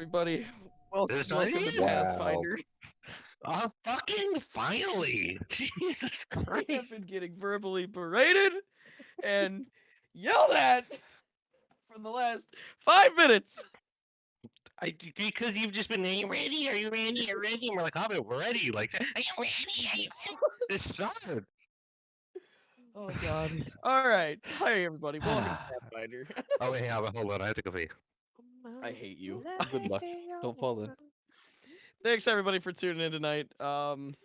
everybody. There's Welcome not to even- Pathfinder. Oh, fucking finally! Jesus I have Christ! been getting verbally berated and yelled at for the last 5 minutes. Because you've just been, are you ready? Are you ready? Are you ready? And we're like, oh, we're ready. Like, are you ready? Are you ready? This sucked. Oh god. All right. Hi everybody. Welcome to Pathfinder. Oh, wait, hold on. I have to go pee. I hate you. Good luck. Don't fall in. Thanks everybody for tuning in tonight. Don't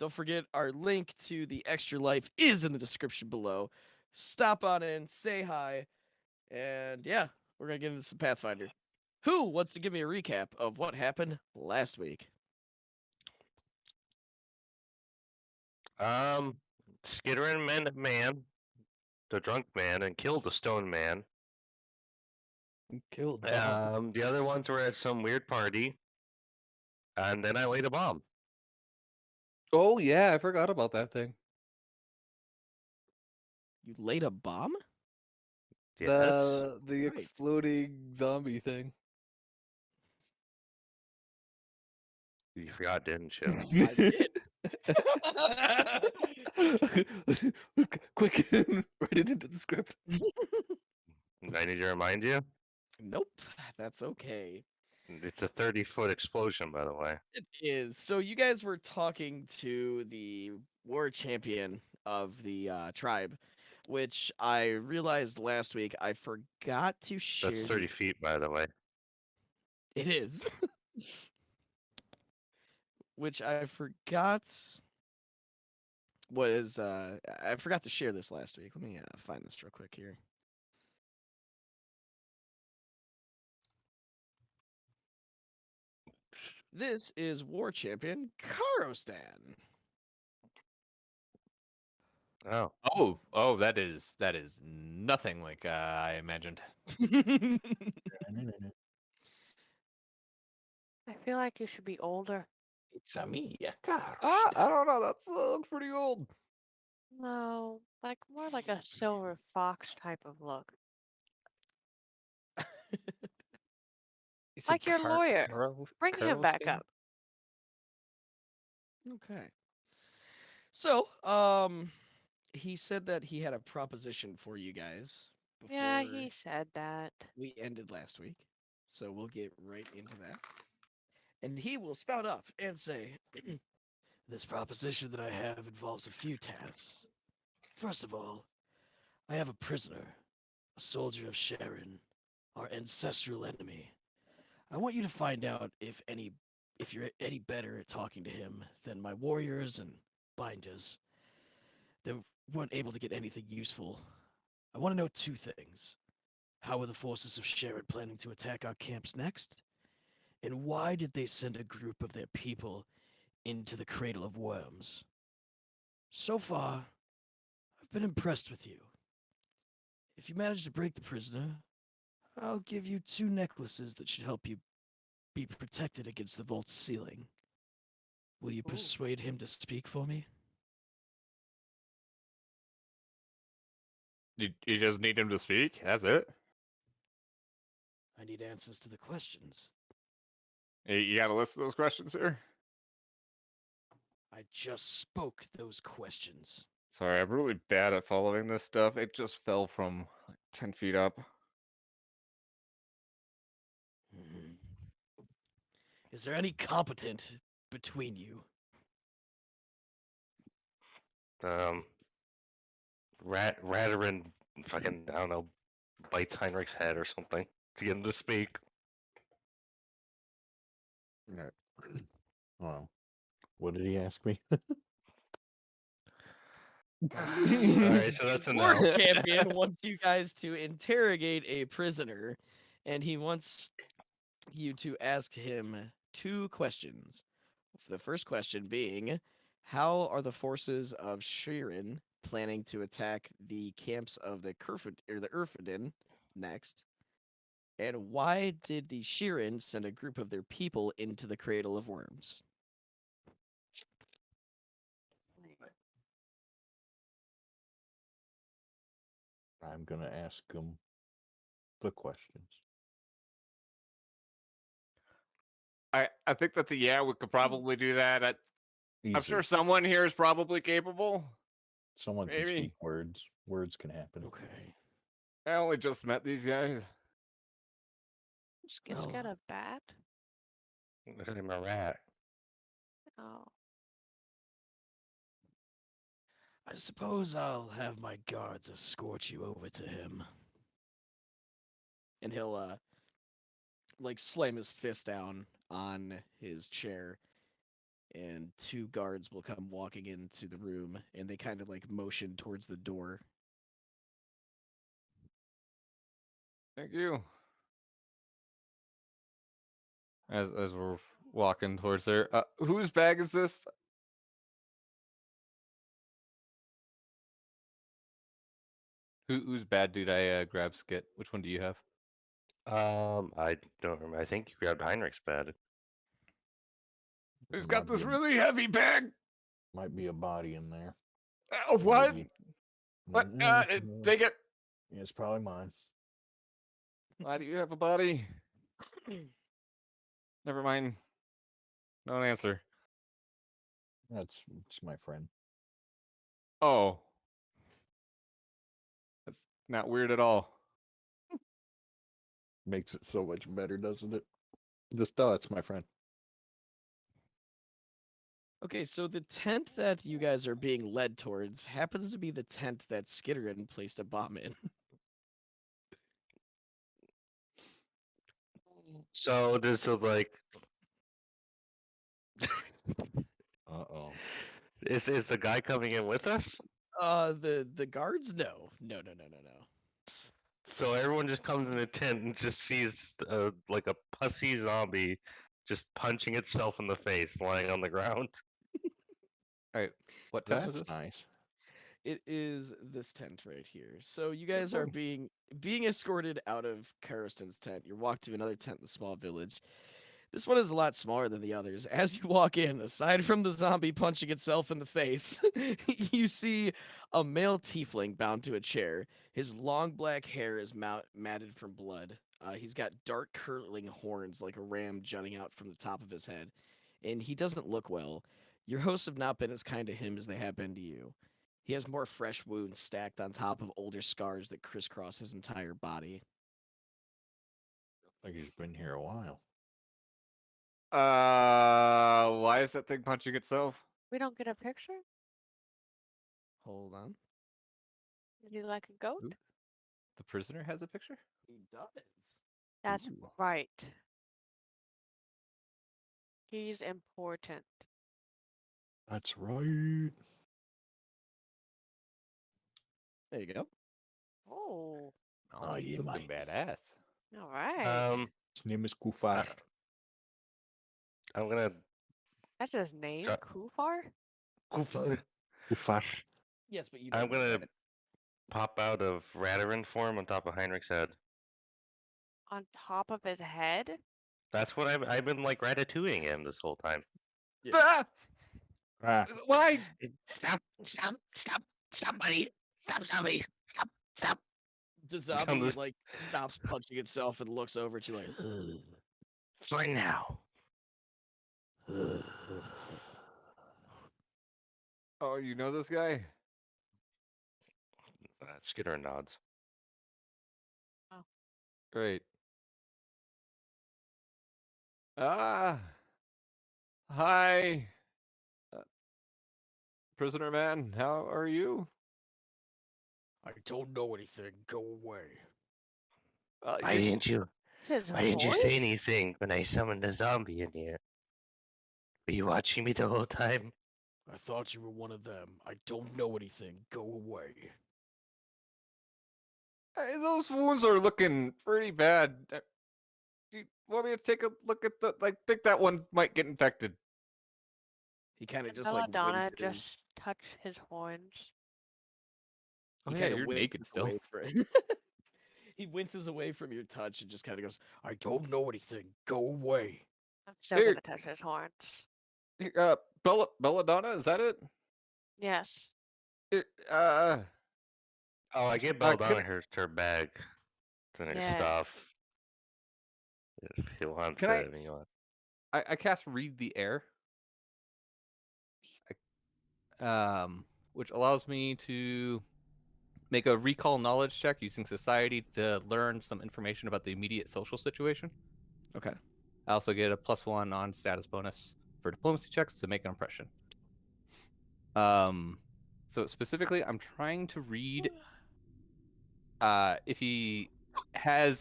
forget our link to the Extra Life is in the description below. Stop on in, say hi, and yeah, we're gonna get into some Pathfinder. Who wants to give me a recap of what happened last week? Skitterin man, the drunk man, and killed the stone man. Killed Bob. The other ones were at some weird party, and then I laid a bomb. Oh yeah, I forgot about that thing. You laid a bomb? Yes. The Right. exploding zombie thing. You forgot, didn't you? I did. Quick, write it into the script. I need to remind you. Nope, that's okay. It's a 30-foot explosion, by the way. It is. So you guys were talking to the war champion of the tribe, which I realized last week I forgot to share. That's 30 feet, by the way. It is. Which I forgot was I forgot to share this last week. Let me find this real quick here. This is war champion Karostan. Oh. Oh, that is nothing like I imagined. I feel like you should be older. It's a me, a car. I don't know. That looks pretty old. No, like more like a silver fox type of look. Is it Like your lawyer. Caro- Bring him back Karostan? up. Okay. So, he said that he had a proposition for you guys before Yeah, he said that. we ended last week. So we'll get right into that. And he will spout up and say, this proposition that I have involves a few tasks. First of all, I have a prisoner, a soldier of Sharon, our ancestral enemy. I want you to find out if you're any better at talking to him than my warriors and binders. They weren't able to get anything useful. I want to know two things. How are the forces of Sharon planning to attack our camps next? And why did they send a group of their people into the Cradle of Worms? So far, I've been impressed with you. If you manage to break the prisoner, I'll give you 2 necklaces that should help you be protected against the vault's ceiling. Will you persuade him to speak for me? You just need him to speak. That's it. I need answers to the questions. You got a list of those questions, sir? I just spoke those questions. Sorry, I'm really bad at following this stuff. It just fell from like 10 feet up. Is there any competent between you? Radarin fucking, I don't know, bites Heinrich's head or something to get him to speak. Right. Well, what did he ask me? Alright, so that's a War no. champion wants you guys to interrogate a prisoner, and he wants you to ask him 2 questions. The first question being, how are the forces of Shirin planning to attack the camps of the Urfadin next? And why did the Shirin send a group of their people into the Cradle of Worms? I'm gonna ask him the questions. I think that's a yeah. We could probably do that. I'm sure Easy. someone here is probably capable. Someone can maybe. speak words. Words can happen. Okay. I only just met these guys. Skit's Well, got a bat. I'm a rat. Oh. I suppose I'll have my guards escort you over to him. And he'll like slam his fist down on his chair, and two guards will come walking into the room, and they kind of like motion towards the door. Thank you. As we're walking towards there, whose bag is this? Whose bad dude I grab Skit? Which one do you have? I don't remember. I think you grabbed Heinrich's bed. Who's There got might this be a- really heavy bag? Might be a body in there. Oh, what? Maybe. What? Mm, Take it. yeah, it's probably mine. Why do you have a body? Never mind. Don't answer. It's my friend. Oh. That's not weird at all. Makes it so much better, doesn't it? Just it's my friend. Okay, so the tent that you guys are being led towards happens to be the tent that Skitterin placed a bomb in. So does the like Uh-oh. is the guy coming in with us? The guards? No. No. So everyone just comes in a tent and just sees like a pussy zombie just punching itself in the face, lying on the ground. What tent was That's this? nice. It is this tent right here. So you guys are being escorted out of Kariston's tent. You're walked to another tent in the small village. This one is a lot smaller than the others. As you walk in, aside from the zombie punching itself in the face, you see a male tiefling bound to a chair. His long black hair is matted from blood. He's got dark curling horns like a ram jutting out from the top of his head, and he doesn't look well. Your hosts have not been as kind to him as they have been to you. He has more fresh wounds stacked on top of older scars that crisscross his entire body. Like he's been here a while. Why is that thing punching itself? We don't get a picture? Hold on. Is he like a goat? Who? The prisoner has a picture? He does. That's Ooh. right. He's important. That's right. There you go. Oh, Oh, he's yeah, looking mate. badass. all right. His name is Kufar. I'm gonna That's his name, uh, Kufar? Kufar. Yes, but you. I'm don't know gonna that. pop out of Radarin form on top of Heinrich's head. On top of his head? That's what I've been like ratatouilleing him this whole time. Yeah. Ah! Ah, Why? Stop, buddy! Stop, zombie! Stop! The zombie this- like stops punching itself and looks over at you like. Fine now. Oh, you know this guy? Skitter nods. Great. Ah. Hi. Prisoner man, how are you? I don't know anything. Go away. Why didn't you? This is Why didn't you say voice? anything when I summoned a zombie in here? Were you watching me the whole time? I thought you were one of them. I don't know anything. Go away. Hey, those wounds are looking pretty bad. Do you want me to take a look at the? Like, think that one might get infected. He kind of Can just like Belladonna winces. just touch his horns? Oh He yeah, kinda you're naked winces still. away he winces away from your touch and just kind of goes, "I don't know anything. Go away." I'm still Here. gonna touch his horns. Belladonna, is that it? Yes. Uh, Oh, I gave could Belladonna I- her bag and her Yeah. stuff. If he wants Can I- it, I mean, you want. I cast Read the Air. Which allows me to make a recall knowledge check using society to learn some information about the immediate social situation. Okay. I also get a +1 on status bonus for diplomacy checks to make an impression. So specifically, I'm trying to read if he has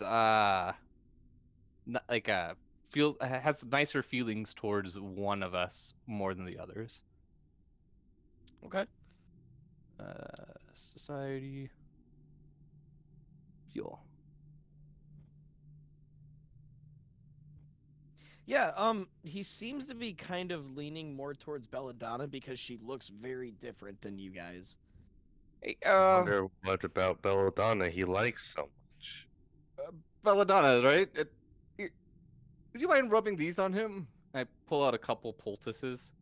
feels has nicer feelings towards one of us more than the others. Okay. Society fuel. Yeah, he seems to be kind of leaning more towards Belladonna because she looks very different than you guys. Hey, I wonder what about Belladonna he likes so much. Belladonna, right? Would you mind rubbing these on him? I pull out a couple poultices.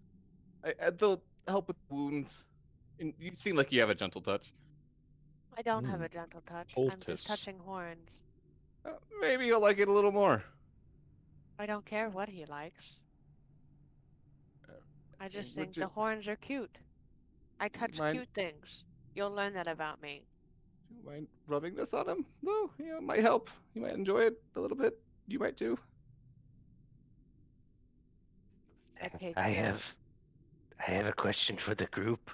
They'll help with wounds. And you seem like you have a gentle touch. I don't have Mm, a gentle touch. I'm poultice. just touching horns. Maybe you'll like it a little more. I don't care what he likes. I just would think you- the horns are cute. I touch mind- cute things. You'll learn that about me. Do you mind rubbing this on him? No, it might help. You might enjoy it a little bit. You might too. I take I care. have a question for the group.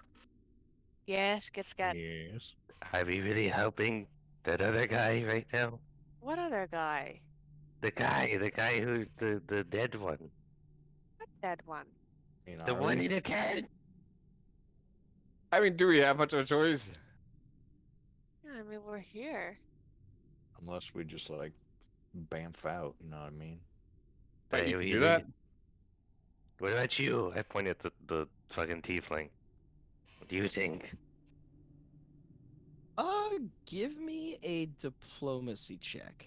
Yes, get scat. Yes. Are we really helping that other guy right now? What other guy? The guy who the dead one. What dead one? The one in the tent. I mean, do we have much of a choice? Yeah, I mean, we're here. Unless we just like bamf out, you know what I mean? But Hey, you can we do that. What about you? I point at the fucking tiefling. What do you think? Give me a diplomacy check.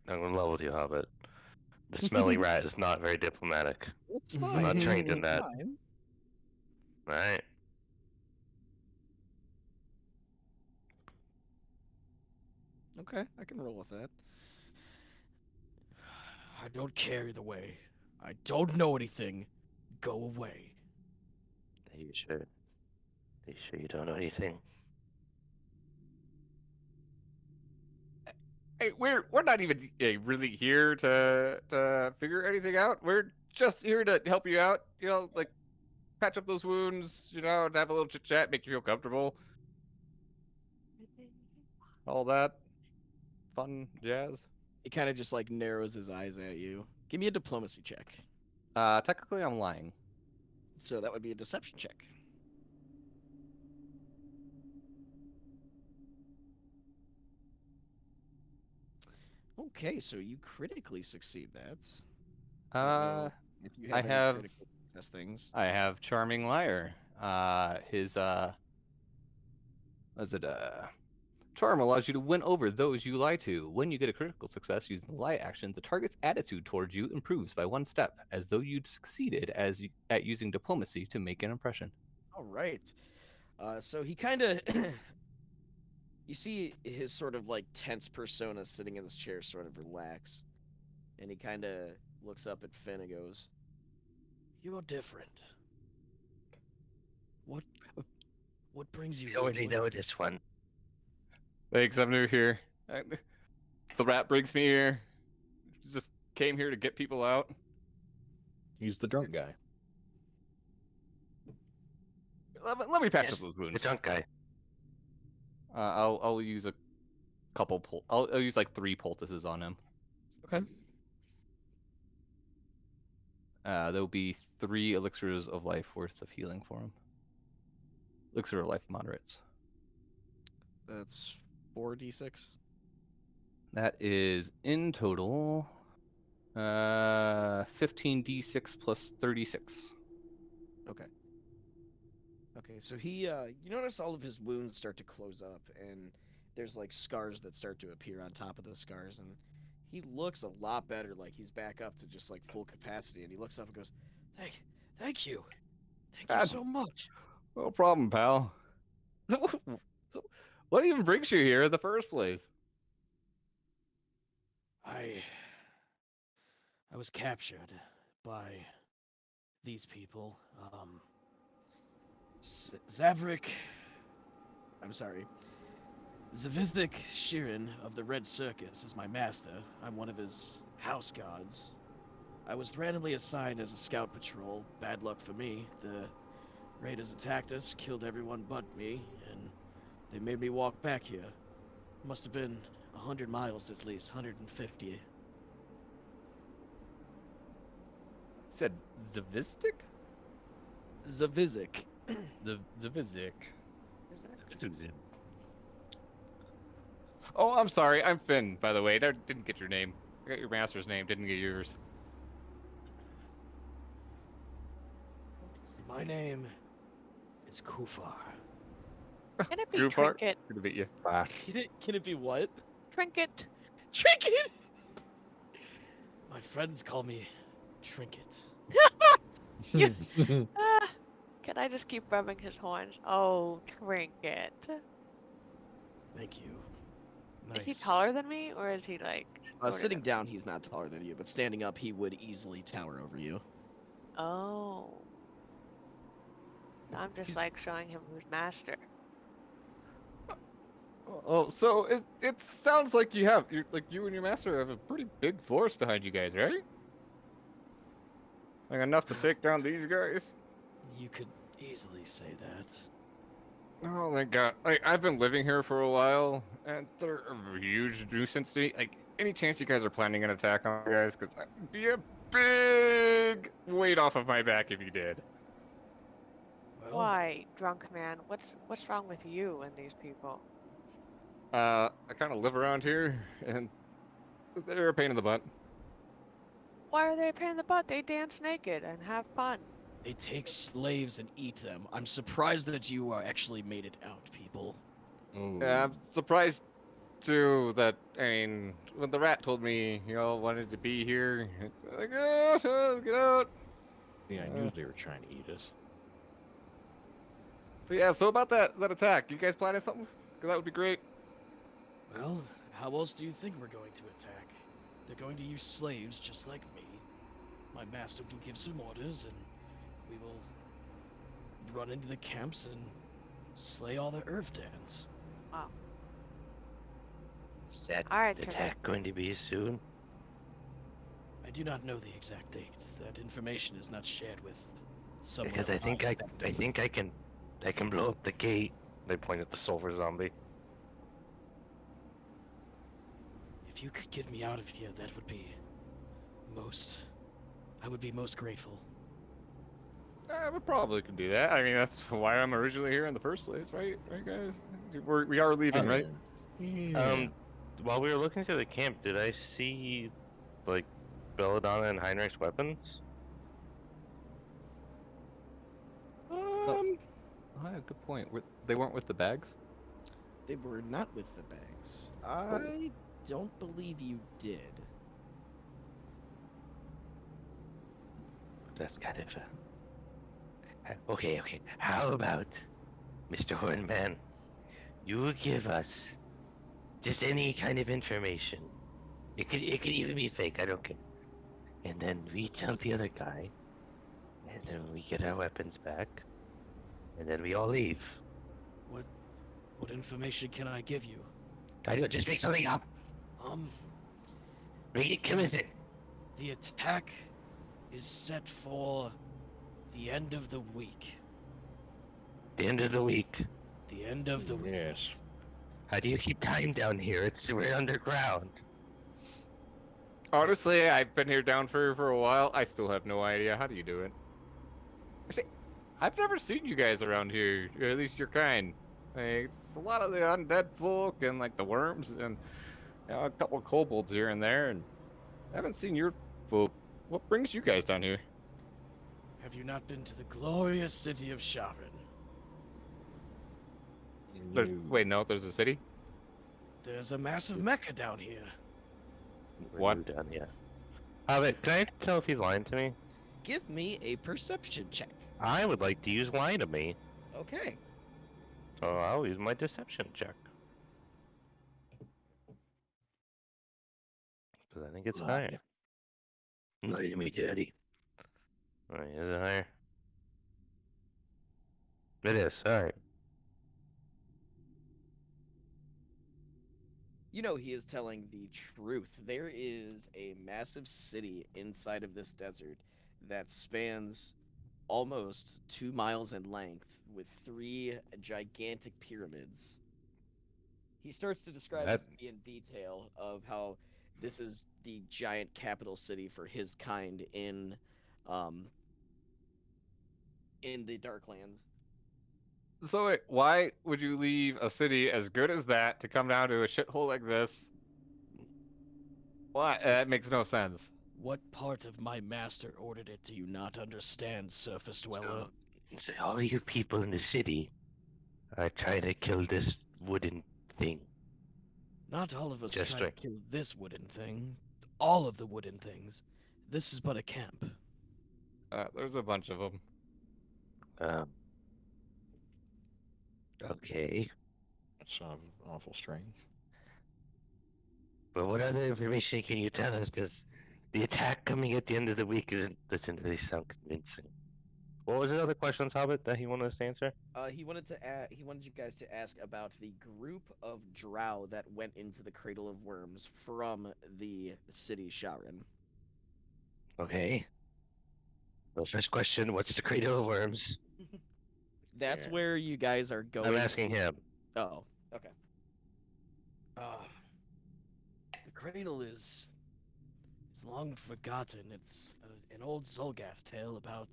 I'm in love with you, Hobbit. The smelly rat is not very diplomatic. It's I'm fine. not trained in it's that. fine. Alright. Okay, I can roll with that. I don't care either way. I don't know anything. Go away. Are you sure? Are you sure you don't know anything? Hey, we're not even really here to figure anything out. We're just here to help you out. You know, like patch up those wounds. You know, and have a little chit chat, make you feel comfortable. All that fun jazz. He kind of just like narrows his eyes at you. Give me a diplomacy check. Technically, I'm lying. So that would be a deception check. Okay, so you critically succeed that. Don't know if you I have any have- critical success things. I have Charming Liar. His was it Charm allows you to win over those you lie to. When you get a critical success using the lie action, the target's attitude towards you improves by 1 step, as though you'd succeeded at using diplomacy to make an impression. All right. So he kind of, you see his sort of like tense persona sitting in this chair sort of relax, and he kind of looks up at Finn and goes, "You're different. What brings you You here? already What- know this one. Thanks, I'm new here. The rat brings me here. Just came here to get people out. He's the drunk guy. Let me patch Yes, up those The wounds. drunk guy. I'll use a couple I'll use like 3 poultices on him. Okay. There'll be 3 elixirs of life worth of healing for him. Elixir of life moderates. That's 4d6. That is in total 15d6 plus 36. Okay. Okay, so he, you notice all of his wounds start to close up, and there's like scars that start to appear on top of the scars, and he looks a lot better, like he's back up to just like full capacity, and he looks up and goes, thank you. Thank you God. so much. No problem, pal. So, what even brings you here in the first place? I was captured by these people. Zavrik. I'm sorry. Zavizik Shirin of the Red Circus is my master. I'm one of his house guards. I was randomly assigned as a scout patrol. Bad luck for me. The raiders attacked us, killed everyone but me, and they made me walk back here. Must have been 100 miles at least, 150. Said Zavistic? Zavizik. Zavizik. Is it? Oh, I'm sorry. I'm Finn, by the way. I didn't get your name. I got your master's name, didn't get yours. My name is Kufar. Can it be Goofart? Trinket? Good to meet you. Fuck. Can it be what? Trinket. Trinket! My friends call me Trinket. Ah, can I just keep rubbing his horns? Oh, Trinket. Thank you. Is he Nice. taller than me, or is he like? shorter Sitting than- down, he's not taller than you, but standing up, he would easily tower over you. Oh. I'm just He's- like showing him who's master. Oh, so it sounds like you and your master have a pretty big force behind you guys, right? Like enough to take down these guys? You could easily say that. Oh my god. Like I've been living here for a while and they're a huge nuisance to me. Like any chance you guys are planning an attack on you guys, because that would be a big weight off of my back if you did. Well, Why, drunk man? What's wrong with you and these people? I kinda live around here and they're a pain in the butt. Why are they a pain in the butt? They dance naked and have fun. they take slaves and eat them. I'm surprised that you are actually made it out, people. Yeah, I'm surprised too that when the rat told me y'all wanted to be here, it's like, oh, get out. Yeah, I knew they were trying to eat us. But yeah, so about that attack, you guys planning something? 'Cause that would be great. Well, how else do you think we're going to attack? They're going to use slaves just like me. My master will give some orders, and we will run into the camps and slay all the Earthdans. Is that Alright, Trinket. attack going to be soon? I do not know the exact date. That information is not shared with someone. Because I think I can blow up the gate. They point at the silver zombie. If you could get me out of here, that would be I would be most grateful. We probably can do that. I mean, that's why I'm originally here in the first place, right? Right, guys? We are leaving, right? Yeah. While we were looking through the camp, did I see, like, Belladonna and Heinrich's weapons? Oh, good point. They weren't with the bags? They were not with the bags. I don't believe you did. That's kind of okay. How about, Mr. Hornman, you give us just any kind of information. It could even be fake. I don't care. And then we tell the other guy, and then we get our weapons back, and then we all leave. What information can I give you? I don't just make something up. Make it convincing. The attack is set for the end of the week. The end of the week. The end of the week. Yes. How do you keep time down here? We're underground. Honestly, I've been here down for a while. I still have no idea. How do you do it? Actually, I've never seen you guys around here. Or at least your kind. Like, it's a lot of the undead folk and like the worms and a couple of kobolds here and there. And I haven't seen your folk. What brings you guys down here? Have you not been to the glorious city of Sharon? Wait, no, there's a city? There's a massive mecca down here. What? We're done, yeah. But can I tell if he's lying to me? Give me a perception check. I would like to use lie to me. Okay. So I'll use my deception check. Because I think it's higher. Not me dirty. Alright, is it higher? It is, alright. You know he is telling the truth. There is a massive city inside of this desert that spans almost 2 miles in length with 3 gigantic pyramids. He starts to describe That- this city in detail of how this is the giant capital city for his kind um in the Darklands. So wait, why would you leave a city as good as that to come down to a shithole like this? Why? That makes no sense. What part of my master ordered it do you not understand, Surface Dweller? So all you people in the city are trying to kill this wooden thing. Not all of us Just try to right. kill this wooden thing. All of the wooden things. This is but a camp. There's a bunch of them. Um. Okay. That sounds awful strange. But what other information can you tell us? Because the attack coming at the end of the week doesn't really sound convincing. What was his other questions, Hobbit, that he wanted us to answer? He wanted you guys to ask about the group of drow that went into the Cradle of Worms from the city Sharon. Okay. Well, first question: what's the Cradle of Worms? That's Yeah. where you guys are going. I'm asking him. Oh, okay. The cradle is long forgotten. It's an old Zolgath tale about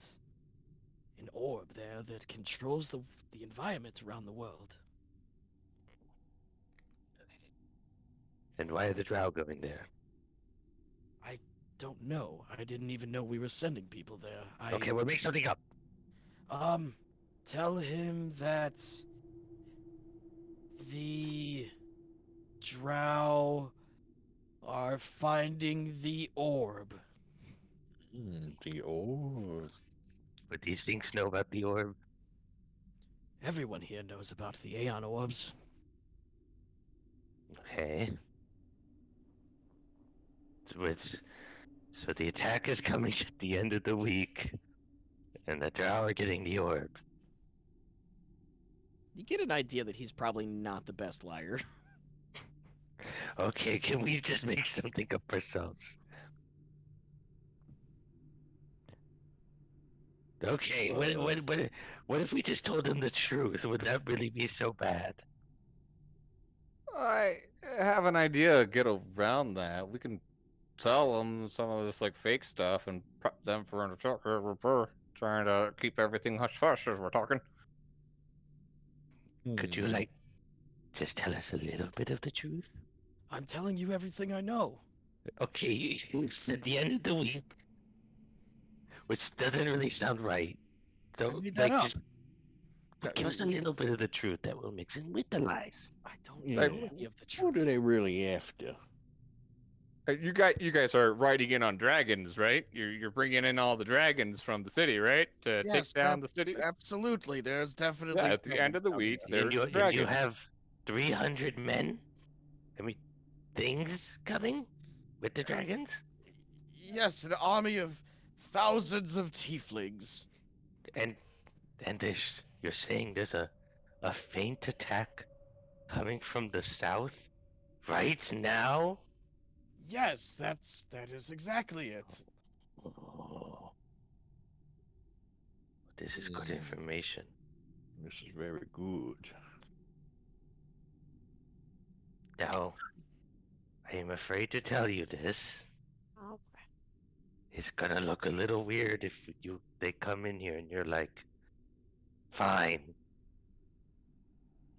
an orb there that controls the environment around the world. And why are the Drow going there? Don't know. I didn't even know we were sending people there. Okay, we'll make something up. Tell him that the drow are finding the orb. The orb. But these things know about the orb. Everyone here knows about the Aeon orbs. Okay. So the attack is coming at the end of the week, and the Drow are getting the orb. You get an idea that he's probably not the best liar. Okay, can we just make something up ourselves? Okay, what if we just told him the truth? Would that really be so bad? I have an idea to get around that. We can tell them some of this like fake stuff and prep them for an attack. We're trying to keep everything hush hush as we're talking. Could you, like, just tell us a little bit of the truth? I'm telling you everything I know. Okay, you said the end of the week, which doesn't really sound right. So, I made that up. just give us a little bit of the truth that will mix in with the lies. I don't Yeah. know any of the Who truth. do they really after? You guys are riding in on dragons, right? You're bringing in all the dragons from the city, right? To take down the city. Absolutely. There's definitely. Yeah, at the end of the week, And there's you dragons. have 300 men? I mean, things coming with the dragons? Yes, an army of thousands of tieflings. And you're saying there's a faint attack coming from the south right now? Yes, that is exactly it. Oh. This is good Hmm. information. This is very good. Now, I am afraid to tell you this. Oh, It's gonna look a little weird if they come in here and you're like, fine.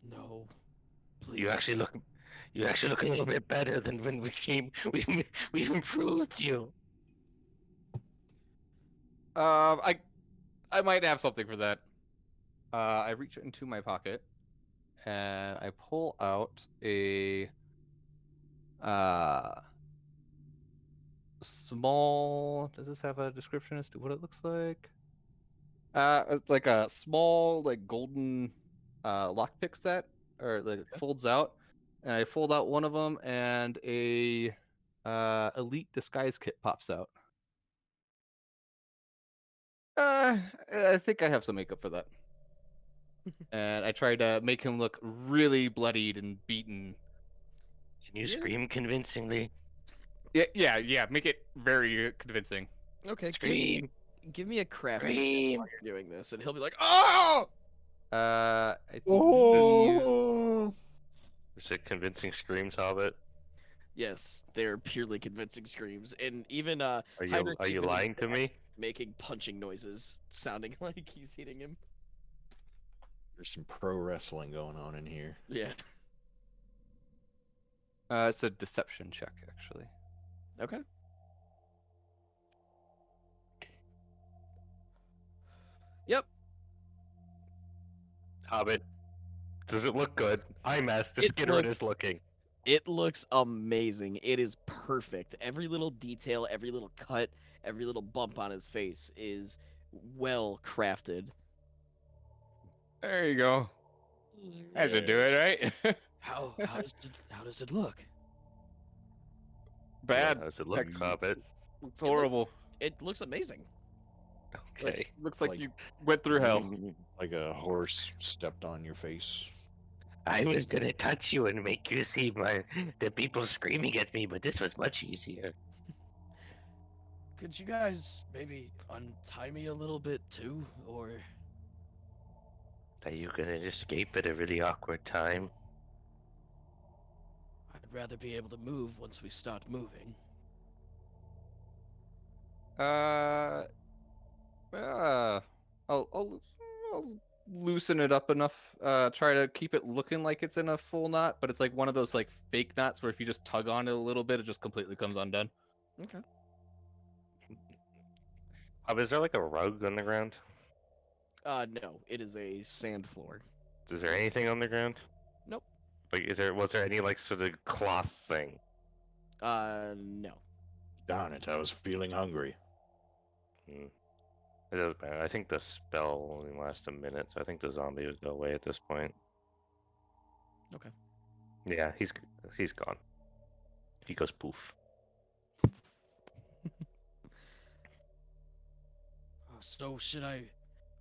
No, please. You actually look a little bit better than when we came. We've improved you. I might have something for that. I reach into my pocket and I pull out a small. Does this have a description as to what it looks like? It's like a small, like golden lockpick set, or like it folds out. And I fold out one of them, and a elite disguise kit pops out. I think I have some makeup for that. And I try to make him look really bloodied and beaten. Can you Yeah. scream convincingly? Yeah. Make it very convincing. Okay, Scream! give me a crafting check Scream! while you're doing this, and he'll be like, "Oh!" I believe Oh, Is it convincing screams, Hobbit? Yes, they're purely convincing screams, and even Are you Heinrich are you even lying to me? making punching noises, sounding like he's hitting him. there's some pro wrestling going on in here. Yeah. it's a deception check, actually. Okay. Yep. Hobbit, does it look good? I'm asked to It Skitter looks- is looking. It looks amazing. It is perfect. Every little detail, every little cut, every little bump on his face is well crafted. There you go. That should do it, right? How does it look? Bad. How does it look, Heck, Hobbit? Looks horrible. It looks amazing. Okay. Looks like Like- you went through hell. Like a horse stepped on your face. I was gonna touch you and make you see the people screaming at me, but this was much easier. Could you guys maybe untie me a little bit too, or Are you gonna escape at a really awkward time? I'd rather be able to move once we start moving. I'll loosen it up enough. Try to keep it looking like it's in a full knot, but it's like one of those like fake knots where if you just tug on it a little bit, it just completely comes undone. Okay. Hobbit, is there like a rug on the ground? No, it is a sand floor. Is there anything on the ground? Nope. Like, was there any like sort of cloth thing? No. Darn it, I was feeling hungry. Hmm. It doesn't matter. I think the spell only lasts a minute, so I think the zombie would go away at this point. Okay. Yeah, he's gone. He goes poof. So should I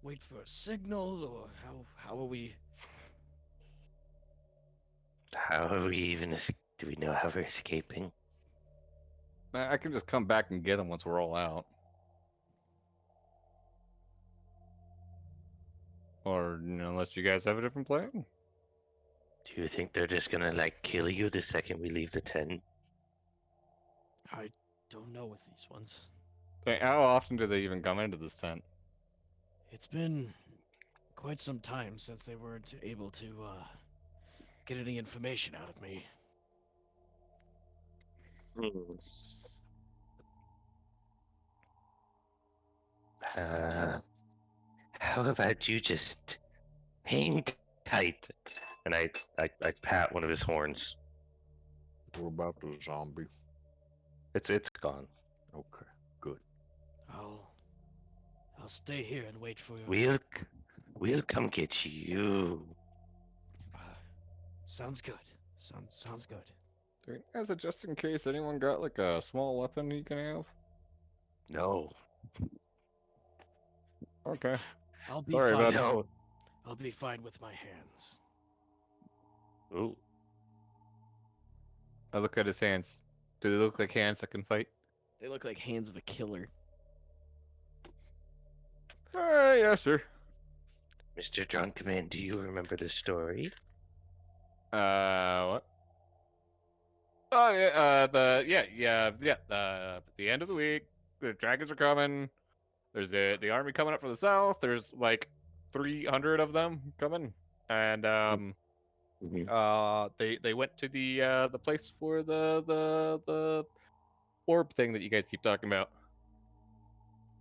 wait for a signal, or how are we? How are we even? Do we know how we're escaping? I can just come back and get them once we're all out. Or unless you guys have a different plan. Do you think they're just gonna like kill you the second we leave the tent? I don't know with these ones. Wait, how often do they even come into this tent? It's been quite some time since they weren't able to get any information out of me. How about you just hang tight? And I pat one of his horns. What about the zombie? It's gone. Okay, good. I'll stay here and wait for you. We'll come get you. Sounds good. Sounds good. As a just in case anyone got like a small weapon you can have? No. Okay. I'll be Sorry fine. about No. I'll be fine with my hands. Ooh. I look at his hands. Do they look like hands that can fight? They look like hands of a killer. Alright, yeah, sure. Mr. Drunkman, do you remember the story? What? Oh yeah, at the end of the week, the dragons are coming. There's the army coming up from the south. There's like 300 of them coming, and they went to the place for the orb thing that you guys keep talking about.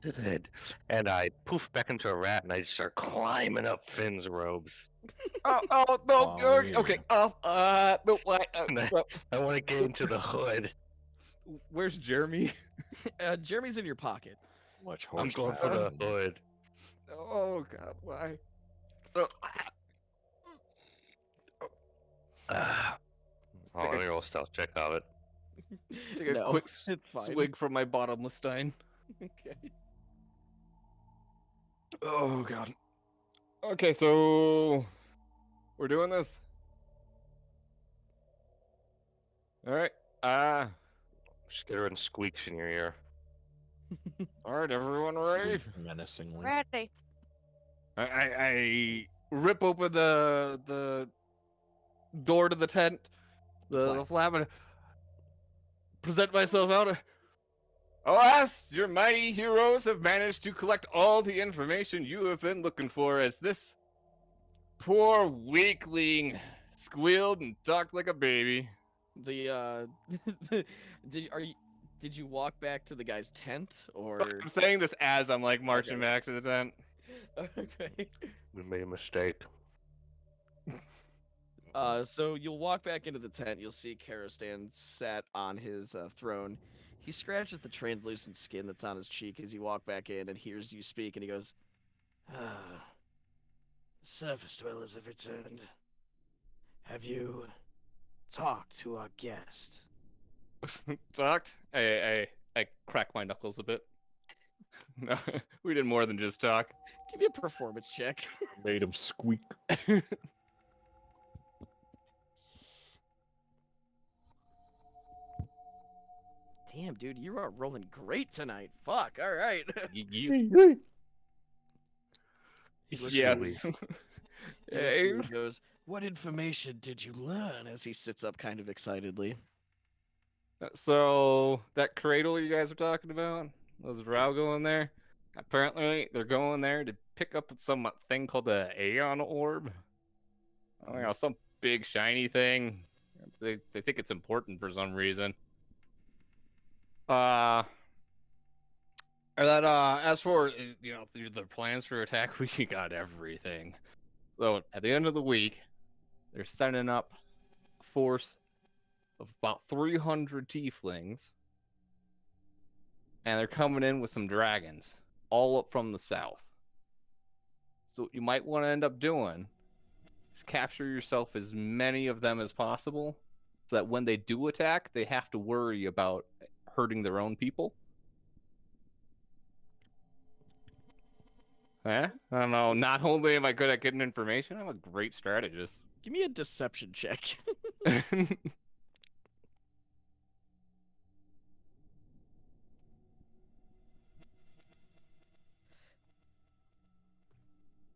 Good. And I poof back into a rat and I start climbing up Finn's robes. No, Oh, okay. yeah. No, why? I want to get into the hood. Where's Jeremy? Jeremy's in your pocket. Much I'm horse going for the power. hood. Oh God, why? Oh, let me roll stealth check of it. Take a No, quick it's fine. swig from my bottomless stein. Okay. Oh god. Okay, so we're doing this. All right. Just get her and squeaks in your ear. All right, everyone ready? Menacingly. Ready. I rip open the door to the tent, the flap, and present myself out. Alas, your mighty heroes have managed to collect all the information you have been looking for, as this poor weakling squealed and talked like a baby. The did you walk back to the guy's tent or I'm saying this as I'm like marching Okay. back to the tent. okay? We made a mistake. So you'll walk back into the tent. You'll see Karastan sat on his throne. He scratches the translucent skin that's on his cheek as you walk back in and hears you speak, and he goes, "Ah, the surface dwellers have returned. Have you talked to our guest?" Talked. I crack my knuckles a bit. No, we did more than just talk. Give me a performance check. Made him squeak. Damn, dude, you are rolling great tonight. Fuck. All right. You, He looks at you. yes. He looks at you and goes, "What information did you learn?" As he sits up kind of excitedly. So that cradle you guys were talking about, those drow going there. Apparently, they're going there to pick up some thing called the Aeon Orb. I don't know, some big shiny thing. They think it's important for some reason. And then as for the plans for attack, we got everything. So at the end of the week, they're sending up a force of about 300 tieflings, and they're coming in with some dragons, all up from the south. So what you might want to end up doing is capture yourself as many of them as possible, so that when they do attack, they have to worry about hurting their own people. I don't know. Not only am I good at getting information, I'm a great strategist. Give me a deception check.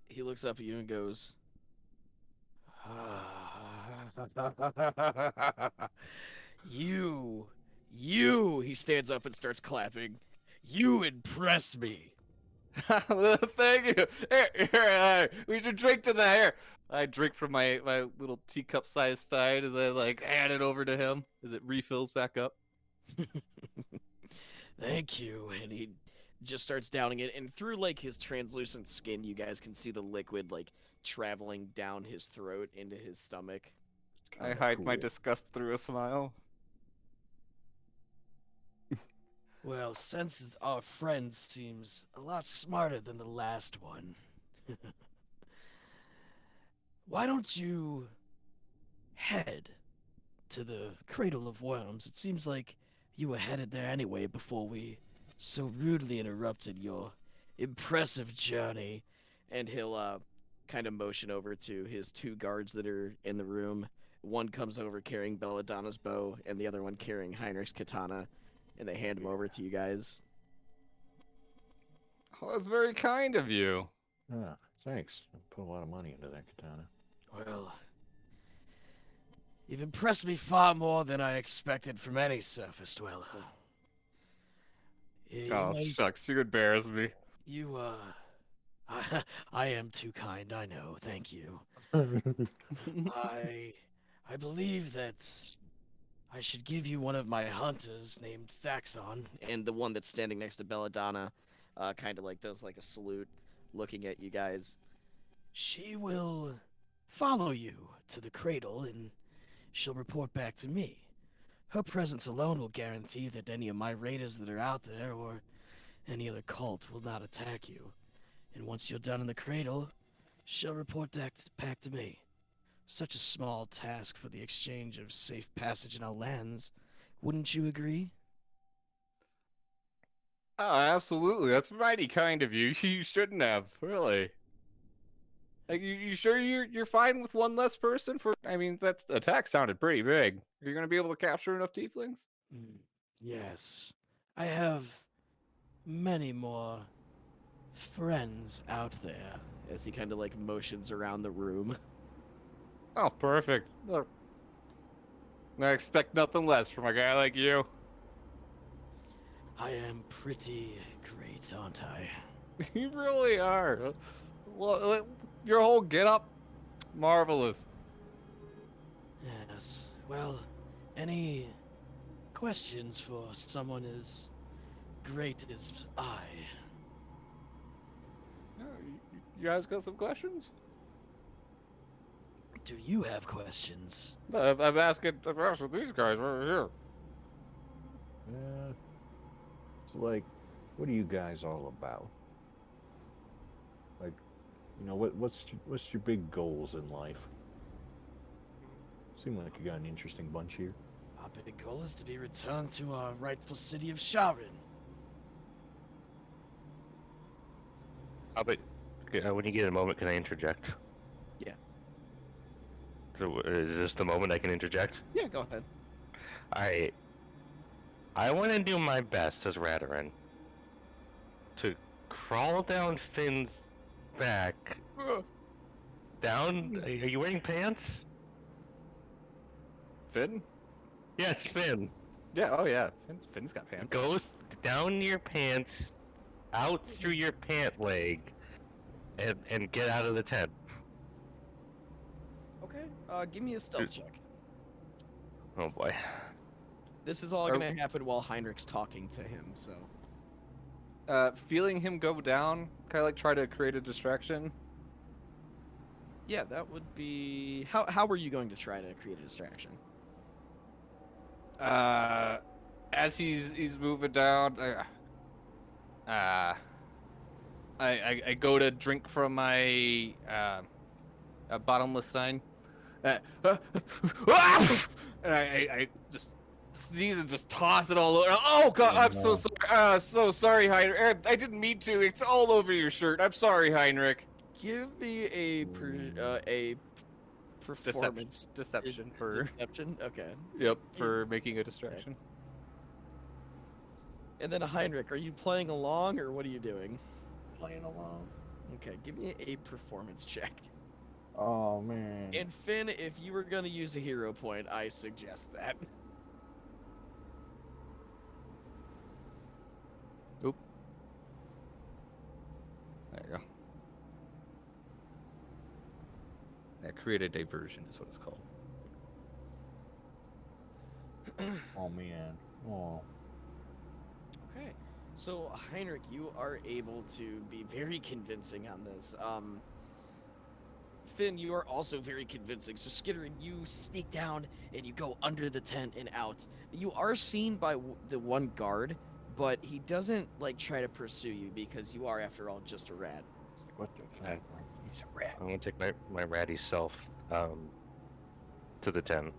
He looks up at you and goes, you, he stands up and starts clapping. You impress me. Thank you. Here, we should drink to the hair. I drink from my little teacup-sized side, and then hand it over to him as it refills back up. Thank you. And he just starts downing it, and through his translucent skin, you guys can see the liquid traveling down his throat into his stomach. I hide my disgust through a smile. Well, since our friend seems a lot smarter than the last one, why don't you head to the Cradle of Worms? It seems like you were headed there anyway before we so rudely interrupted your impressive journey. And he'll kind of motion over to his two guards that are in the room. One comes over carrying Belladonna's bow, and the other one carrying Heinrich's katana. And they hand him over to you guys. Oh, that's very kind of you. Ah, thanks. I put a lot of money into that katana. Well, you've impressed me far more than I expected from any surface dweller. Oh, shucks, you embarrass me. You, I am too kind, I know, thank you. I believe that I should give you one of my hunters named Thaxon, and the one that's standing next to Belladonna, kind of does a salute, looking at you guys. She will follow you to the cradle, and she'll report back to me. Her presence alone will guarantee that any of my raiders that are out there, or any other cult, will not attack you. And once you're done in the cradle, she'll report back to me. Such a small task for the exchange of safe passage in our lands. Wouldn't you agree? Oh, absolutely. That's mighty kind of you. You shouldn't have, really. Like, you sure you're fine with one less person for? I mean, that attack sounded pretty big. Are you gonna be able to capture enough tieflings? Mm, yes, I have many more friends out there. As he kind of like motions around the room. Oh, perfect. Look, I expect nothing less from a guy like you. I am pretty great, aren't I? You really are. Your whole get-up, marvelous. Yes. Well, any questions for someone as great as I? Oh, you guys got some questions? Do you have questions? I'm asking these guys over here. Yeah. So, like, what are you guys all about? Like, what's your big goals in life? Seem like you got an interesting bunch here. Our big goal is to be returned to our rightful city of Sharon. But when you get a moment, can I interject? Yeah. So, is this the moment I can interject? Yeah, go ahead. I want to do my best as Radarin to crawl down Finn's back. Down? Are you wearing pants? Finn? Yes, Finn. Yeah. Oh yeah. Finn's got pants. Go down your pants, out through your pant leg, and get out of the tent. Okay. Give me a stealth check. Oh boy. This is all Are gonna we- happen while Heinrich's talking to him. So. Feeling him go down, kind of like try to create a distraction. Yeah, that would be. How were you going to try to create a distraction? As he's moving down, I go to drink from my bottomless sign, and I just sneeze and just toss it all over. Oh God, I'm so no. sorry. So sorry, Heinrich. I didn't mean to. It's all over your shirt. I'm sorry, Heinrich. Give me a performance Deception for deception. Okay. yep for making a distraction. And then Heinrich, are you playing along or what are you doing? Playing along. Okay, give me a performance check. Oh man. And Finn, if you were gonna use a hero point, I suggest that. Oop. There you go. Yeah, create a diversion is what it's called. Oh man. Oh. Okay, so Heinrich, you are able to be very convincing on this. Finn, you are also very convincing. So Skitter, you sneak down and you go under the tent and out. You are seen by the one guard, but he doesn't like try to pursue you because you are, after all, just a rat. What the heck? He's a rat. I'm gonna take my ratty self to the tent.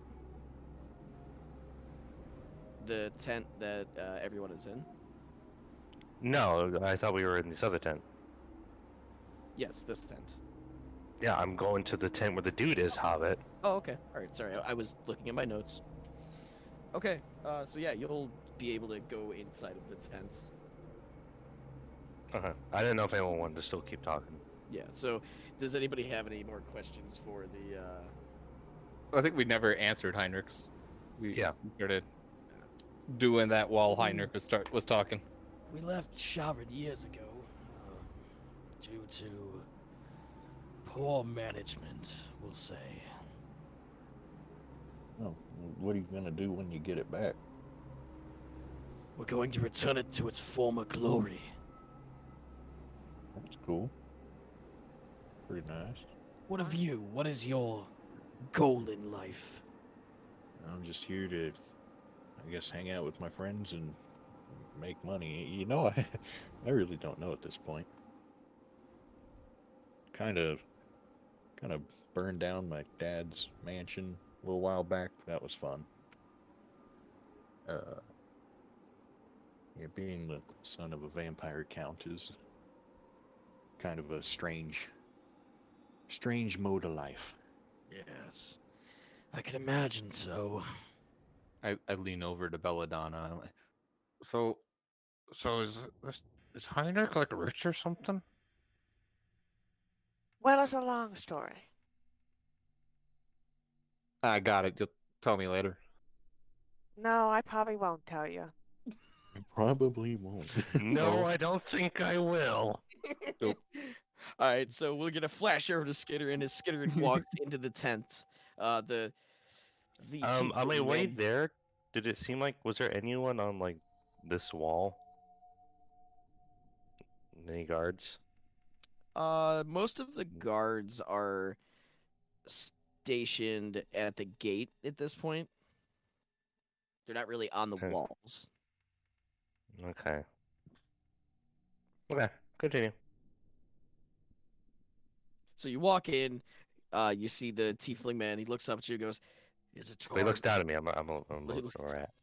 The tent that everyone is in. No, I thought we were in this other tent. Yes, this tent. Yeah, I'm going to the tent where the dude is, Hobbit. Oh, okay. All right. Sorry, I was looking at my notes. Okay. So yeah, you'll be able to go inside of the tent. I didn't know if anyone wanted to still keep talking. Yeah. So, does anybody have any more questions for the? I think we never answered Heinrich's. We Yeah. started doing that while Heinrich was talking. We left Sharon years ago, due to poor management, we'll say. Oh, what are you gonna do when you get it back? We're going to return it to its former glory. That's cool. Pretty nice. What of you? What is your goal in life? I'm just here to, I guess, hang out with my friends and make money. You know, I really don't know at this point. Kind of burned down my dad's mansion a little while back. That was fun. Yeah, being the son of a vampire count is kind of a strange mode of life. Yes, I can imagine so. I lean over to Belladonna. I'm like, So, is Heinrich like rich or something? Well, it's a long story. I got it. You'll tell me later. No, I probably won't tell you. Probably won't. No, I don't think I will. All right, so we'll get a flash over to Skitter, and as Skitter walks into the tent, the On my tiefling way man- there, did it seem like was there anyone on like this wall? Any guards? most of the guards are stationed at the gate at this point. They're not really on the Okay. walls. Okay. Okay, continue. So you walk in, you see the tiefling man. He looks up at you and goes, "Is it He looks Torm?" down at me. I'm looking look- at a rat.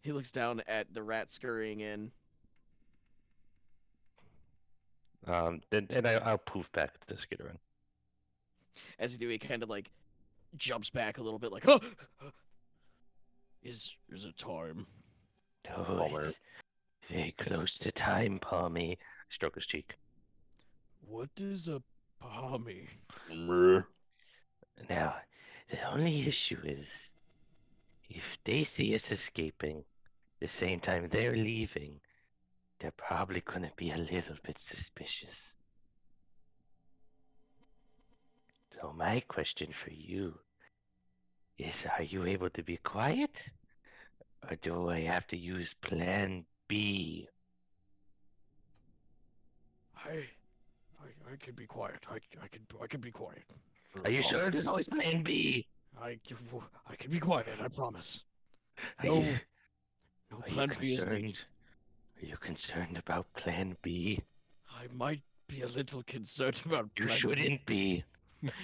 He looks down at the rat scurrying in. And I'll poof back to Skitterin. As you do, he kind of like jumps back a little bit, like, "Oh, is it time?" Oh, it's very close to time, Palmy. Stroke his cheek. What is a palmy? Now, the only issue is if they see us escaping the same time they're leaving, they're probably gonna be a little bit suspicious. So my question for you is, are you able to be quiet? Or do I have to use plan B? I can be quiet. I can be quiet. Are you sure there's always plan B? I can be quiet. I promise. Are No, you, no are you plan B is concerned? needed. Are you concerned about plan B? I might be a little concerned about You plan B. shouldn't be.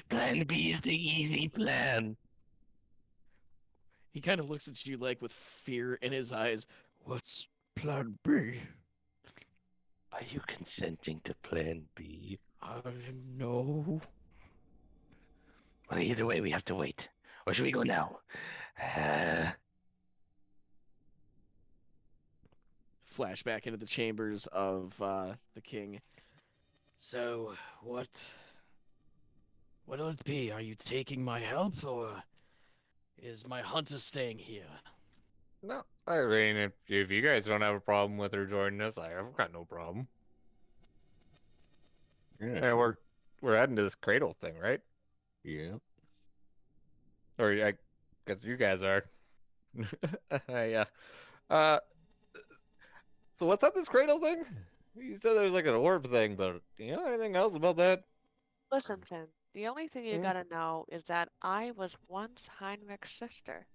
Plan B is the easy plan. He kind of looks at you like with fear in his eyes. What's plan B? Are you consenting to plan B? No. Well, either way, we have to wait. Or should we go now? Flashback into the chambers of the king. So, what'll it be? Are you taking my help, or is my hunter staying here? No, I mean, if you guys don't have a problem with her joining us, I've got no problem. Yeah, Yeah, we're heading to this cradle thing, right? Yeah. Or I guess you guys are. Yeah. So what's up this cradle thing? You said there's like an orb thing, but do you know anything else about that? Listen, Finn, the only thing you Hmm? gotta know is that I was once Heinrich's sister.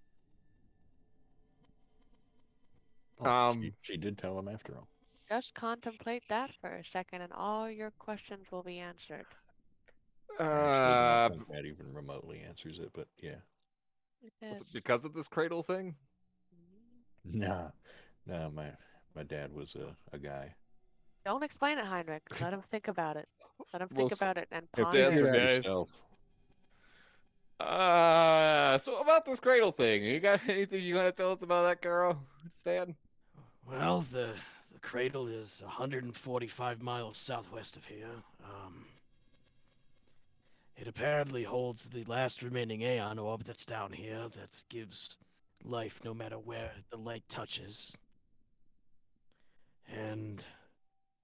She did tell him after all. Just contemplate that for a second and all your questions will be answered. Actually, I don't think that even remotely answers it, but yeah. It Was it is. because of this cradle thing? Nah, my dad was a guy. Don't explain it, Heinrich. Let him think about it. Let him Well, think about it and if ponder that's it. what Figure it out guys. yourself. So about this cradle thing, you got anything you want to tell us about that, girl, Stan? Well, the cradle is 145 miles southwest of here. It apparently holds the last remaining Aeon orb that's down here that gives life no matter where the light touches. And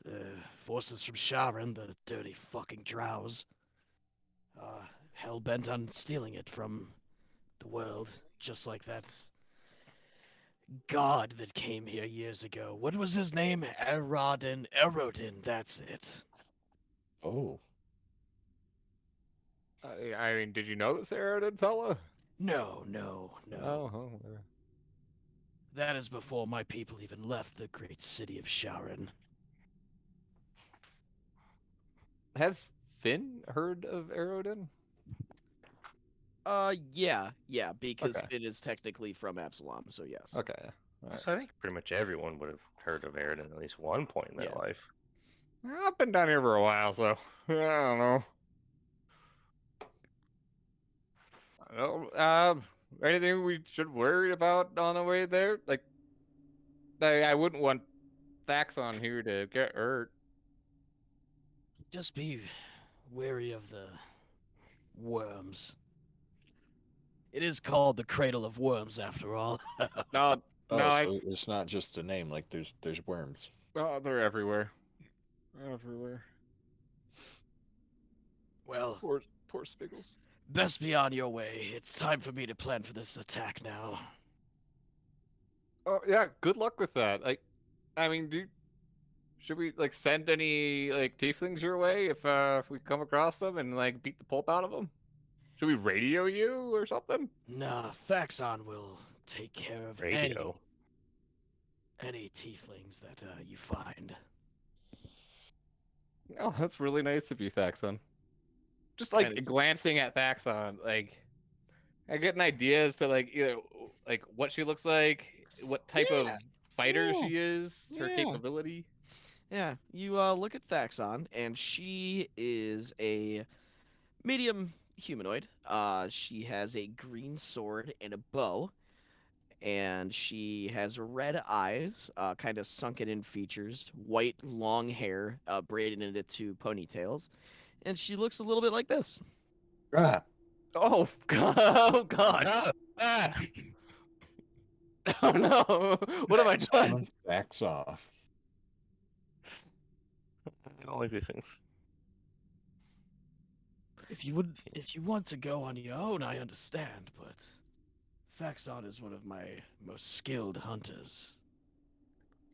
the forces from Sharon, the dirty fucking drows, are hell-bent on stealing it from the world, just like that god that came here years ago. What was his name? Erodin, that's it. Oh, I mean, did you know this Aerodin fella? No. Oh, That is before my people even left the great city of Sharon. has Finn heard of Aerodin? Yeah, because Okay. Finn is technically from Absalom, so yes. Okay. So I think pretty much everyone would have heard of Arid at least one point in their Yeah. life. I've been down here for a while, so I don't know. Anything we should worry about on the way there? Like, I wouldn't want Thaxon here to get hurt. Just be wary of the worms. It is called the Cradle of Worms, after all. No, Oh, no, so it's not just a name. Like there's worms. oh, they're everywhere. Everywhere. Well, Poor Spiggles. best be on your way. It's time for me to plan for this attack now. Oh yeah, good luck with that. Like, I mean, should we like send any like tieflings your way if we come across them and like beat the pulp out of them? Should we radio you or something? Nah, Thaxon will take care of Radio. any tieflings that you find. Oh, that's really nice of you, Thaxon. Just like And- glancing at Thaxon, like I get an idea as to like either like what she looks like, what type of fighter Yeah. she is, her Yeah. capability. Yeah, you look at Thaxon, and she is a medium humanoid. She has a green sword and a bow, and she has red eyes, kind of sunken in features, white long hair, braided into two ponytails, and she looks a little bit like this. Ah, Oh god! Oh god! Ah, ah! Oh no! What have I done? backs off. I don't like these things. If you want to go on your own, I understand, but Thaxon is one of my most skilled hunters.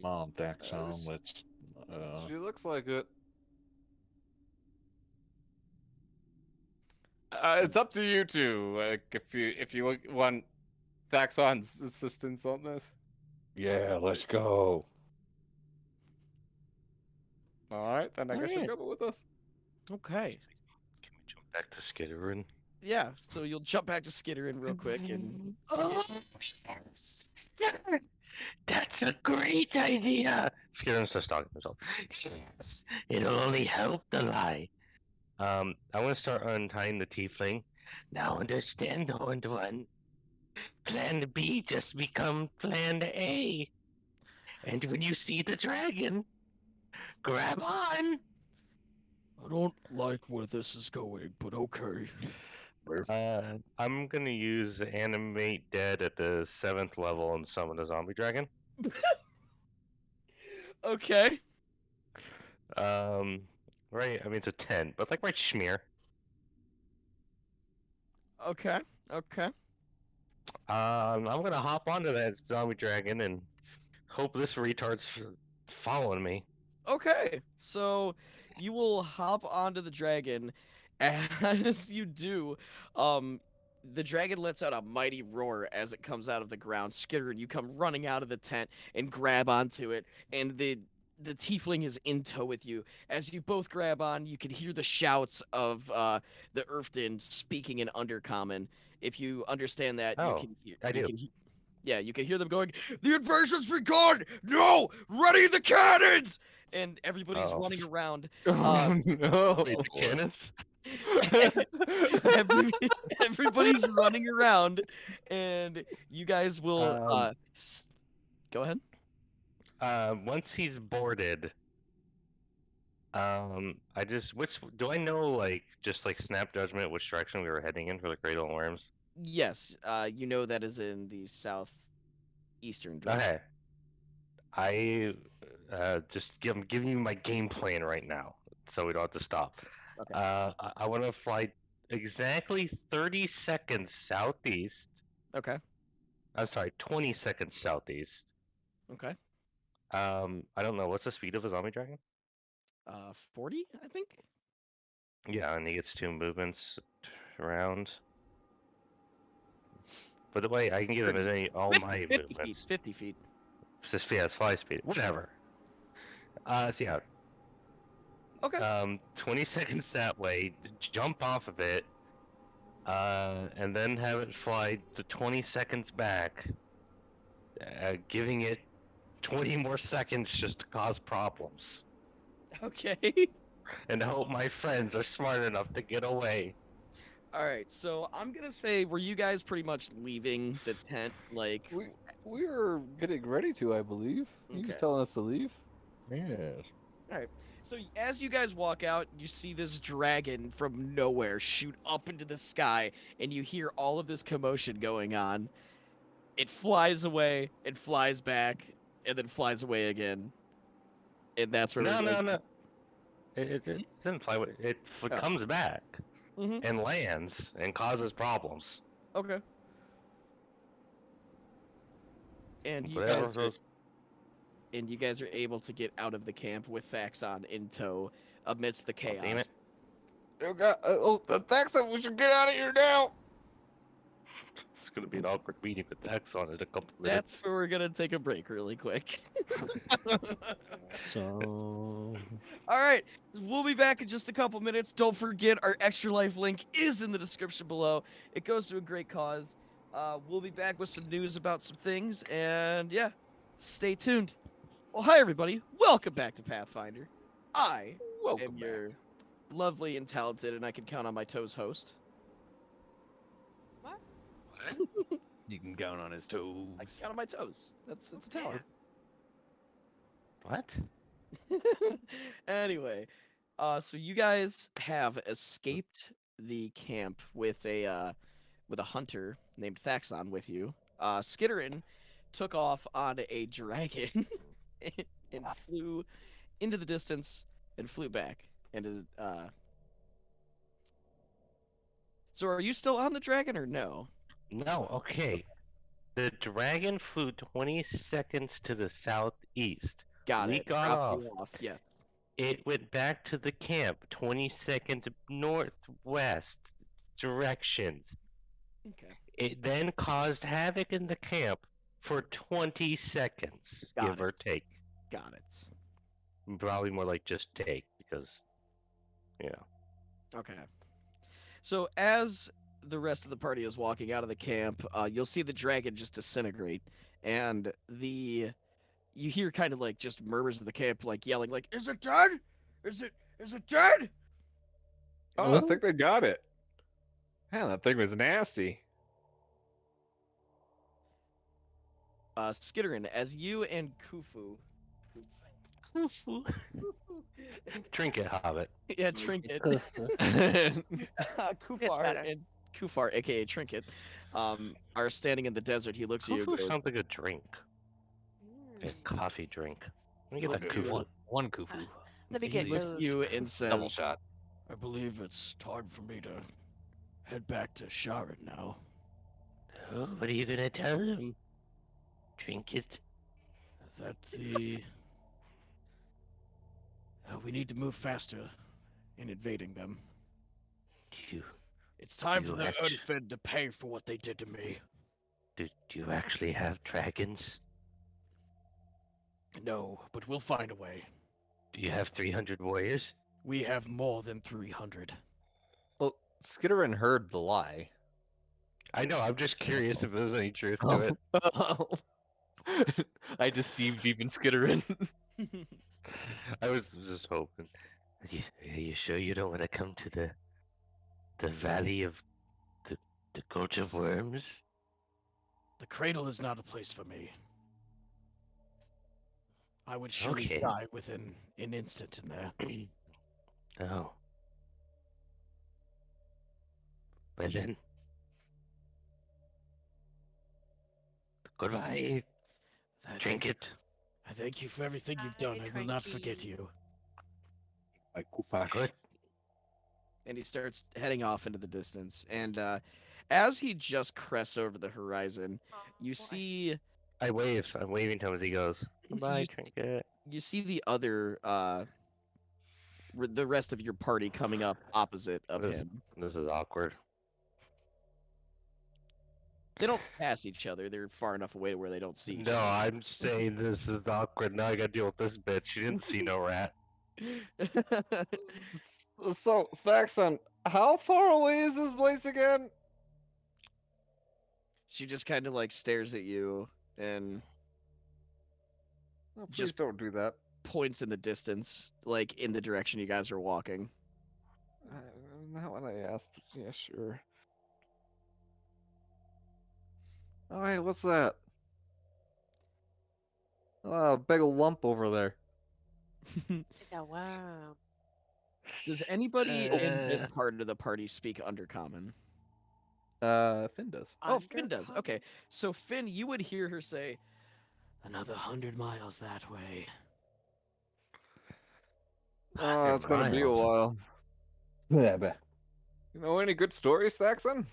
Come on, Daxon, let's. She looks like it. It's up to you two. Like, if you want Thaxon's assistance on this. Yeah, let's go. All right, then I guess you're Alright. coming with us. Okay. Can we jump back to Skitterin? Yeah, so you'll jump back to Skitterin real quick and Oh, yes, sir. That's a great idea. Skitterin starts talking to himself. Yes, it'll only help the lie. I want to start untying the tiefling. Now understand, Horned One. Plan B just become Plan A. And when you see the dragon, grab on. I don't like where this is going, but okay. I'm gonna use Animate Dead at the 7th level and summon a zombie dragon. Okay. Right, I mean it's a 10, but like right schmear. Okay. Okay. I'm gonna hop onto that zombie dragon and hope this retard's following me. Okay. So you will hop onto the dragon. As you do, the dragon lets out a mighty roar as it comes out of the ground. Skitter, and you come running out of the tent and grab onto it, and the tiefling is in tow with you. As you both grab on, you can hear the shouts of the Earthdin speaking in Undercommon. If you understand that, Oh, you can hear. I you do. can yeah, you can hear them going, "The invasion's begun! No! Ready the cannons!" And everybody's Oh. running around. Oh no! Wait, the cannons? Every, everybody's running around, and you guys will go ahead. Once he's boarded, I just do I know like just like snap judgment which direction we were heading in for the Cradle and Worms? Yes, you know that is in the southeastern direction. Okay. I just I'm giving you my game plan right now, so we don't have to stop. Okay. I want to fly exactly 30 seconds southeast. Okay. I'm sorry, 20 seconds southeast. Okay. I don't know what's the speed of a zombie dragon. 40, I think. Yeah, and he gets 2 movements around. By the way, I can give him all my 50 movements. feet. 50 feet. Just yeah, it's fly speed, whatever. See how. Okay. 20 seconds that way, jump off of it, and then have it fly the 20 seconds back, giving it 20 more seconds just to cause problems. Okay. And hope my friends are smart enough to get away. All right. So I'm gonna say, were you guys pretty much leaving the tent? Like, We were getting ready to, I believe. He was Okay. telling us to leave. Yes. so as you guys walk out, you see this dragon from nowhere shoot up into the sky, and you hear all of this commotion going on. It flies away, and flies back, and then flies away again. And that's where No, we're no, going. no. It doesn't fly away. It Oh. comes back Mhm. and lands and causes problems. Okay. And you Whatever guys are, those. and you guys are able to get out of the camp with Thaxon in tow amidst the chaos. damn it. The Texan, we should get out of here now. It's gonna be an awkward meeting with Dex on in a couple That's minutes. where we're gonna take a break really quick. So All right, we'll be back in just a couple minutes. Don't forget our Extra Life link is in the description below. It goes to a great cause. We'll be back with some news about some things, and yeah, stay tuned. Well, hi everybody. Welcome back to Pathfinder. I am your lovely and talented, and I can count on my toes host. You can count on his toes. I can count on my toes. It's a talent. What? Anyway, so you guys have escaped the camp with a hunter named Thaxon with you. Skitterin took off on a dragon and flew into the distance and flew back. And is So are you still on the dragon or no? No, okay. The dragon flew 20 seconds to the southeast. Got We it. got Dropped you off. Yes. It went back to the camp 20 seconds northwest directions. Okay. It then caused havoc in the camp for 20 seconds, Got give or it. take. Got it. Probably more like just take, because, you know. Okay. So as the rest of the party is walking out of the camp, you'll see the dragon just disintegrate, and you hear kind of like just murmurs of the camp, like yelling, like, "Is it dead? Is it dead?" Oh, I think they got it. Man, that thing was nasty. Skitterin, as you and Khufu, Trinket Hobbit. yeah, Trinket, better. Kufar, aka Trinket, are standing in the desert. He looks at you. and Kufu goes, sounds like a drink. A coffee drink. Let me get Look that at you. Kufu. One Kufu. Let me he get looks at those. you and Double says, shot. "I believe it's time for me to head back to Sharon now." Oh, what are you gonna tell him? Trinket. That we need to move faster in invading them. Do It's time You for the actu- Erdfed to pay for what they did to me. do you actually have dragons? No, but we'll find a way. Do you have 300 warriors? We have more than 300. Well, Skitterin heard the lie. I know, I'm just curious if there's any truth to it. I deceived even Skitterin. I was just hoping. Are you sure you don't want to come to the valley of the Gulch of Worms? The cradle is not a place for me. I would surely Okay. die within an instant in there. No. Well then. Goodbye, Trinket. I thank you for everything you've Bye, done. I will not forget Trinky. you. like Kufar. Good. And he starts heading off into the distance. And as he just crests over the horizon, you see I wave. I'm waving to him as he goes. Goodbye, You- Trinket. you see the other the rest of your party coming up opposite of This- him. This is awkward. They don't pass each other. They're far enough away to where they don't see each No, I'm saying this is awkward. Now I gotta deal with this bitch. She didn't see no rat. other. So, Thaxon, how far away is this place again? She just kind of like stares at you and Oh, please Just- don't do that. Points in the distance, like in the direction you guys are walking. Not what I asked. But yeah, sure. Oh, hey, what's that? Oh, a big lump over there. Yeah, wow. Does anybody in this Uh, part of the party speak Undercommon? Finn does. Oh, Finn does. Okay. Undercommon? So, Finn, you would hear her say, "Another 100 miles that way." Oh, it's gonna be a while. Yeah, but You know any good stories, Thaxon?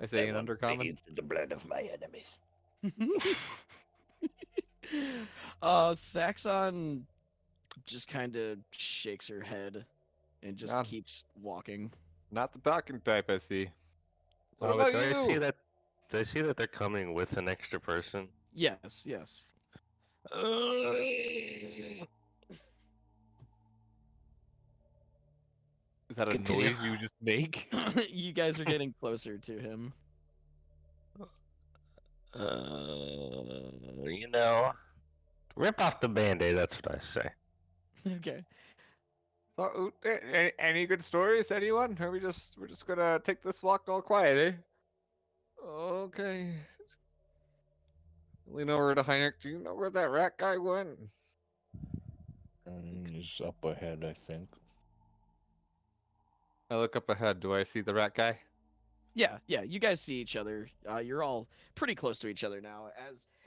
I say in Undercommon. the blood of my enemies. Thaxon just kind of shakes her head and just None. keeps walking. Not the talking type, I see. What Oh, about do I see you? that? Do I see that they're coming with an extra person? Yes, yes. Is that a Continue. noise you just make? You guys are getting closer to him. You know, rip off the band-aid. That's what I say. Okay. So, any good stories, anyone? Or we're just gonna take this walk all quiet, eh? Okay. Lean over to Heinrich. Do you know where that rat guy went? He's up ahead, I think. I look up ahead. Do I see the rat guy? Yeah, yeah. You guys see each other. You're all pretty close to each other now.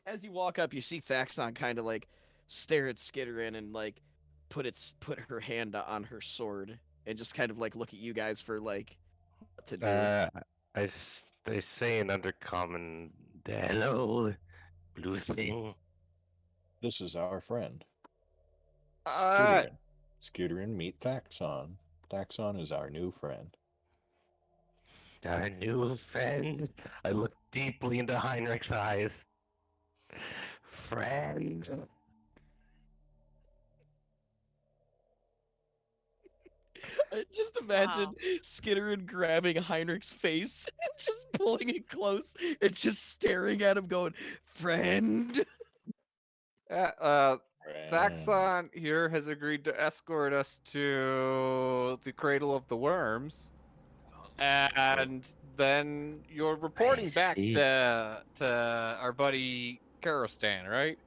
As you walk up, you see Thaxon kind of like stare at Skitterin and like put her hand on her sword and just kind of like look at you guys for like what to do. They say in Undercommon, hello, blue thing. This is our friend. Uh, Skitterin. Skitterin, meet Thaxon. Thaxon is our new friend. Our new friend. I look deeply into Heinrich's eyes. Friend. Just imagine Skitterin grabbing Heinrich's face and just pulling it close and just staring at him, going, "Friend." Friend. Thaxon here has agreed to escort us to the Cradle of the Worms, and then you're reporting back see. to our buddy Karostan, right?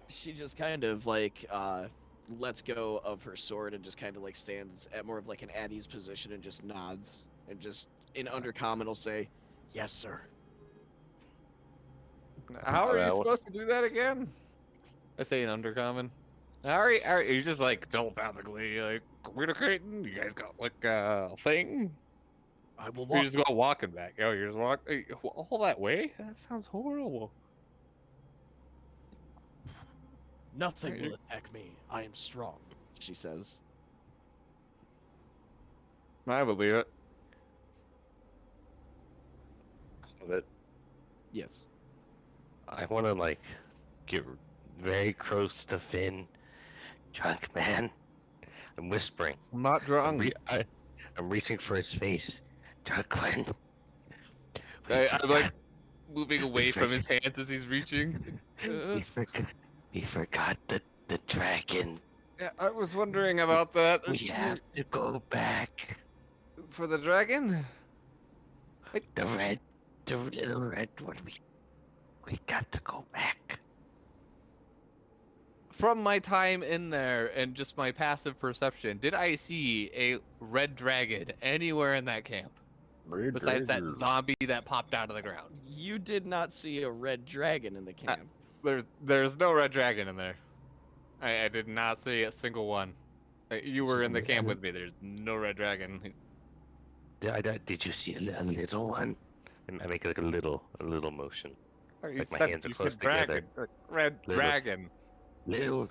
She just kind of like lets go of her sword and just kind of like stands at more of like an at ease position and just nods and just in Undercommon will say, "Yes, sir." How are you Alright, supposed to do that again? I say in Undercommon. Are you just like telepathically like communicating? You guys got like a thing? I will Or walk. you just go walking back. Oh, you're just walking all that way? That sounds horrible. Nothing Alright, will attack me. I am strong, she says. I believe it. But Yes. I want to like get very close to Finn. Drunk man. I'm whispering. I'm not drunk. I'm reaching for his face. Drunk man. I'm like moving away from his hands as he's reaching. We forgot the dragon. Yeah, I was wondering about that. We have to go back. For the dragon? The little red one. We got to go back. From my time in there and just my passive perception, did I see a red dragon anywhere in that camp? Red Besides that dragon. zombie that popped out of the ground. You did not see a red dragon in the camp. There's no red dragon in there. I did not see a single one. You were in the camp with me. There's no red dragon. Did you see a little one? I make like a little motion. You Like my said- hands are you close said together. dragon. Red Little. dragon. Little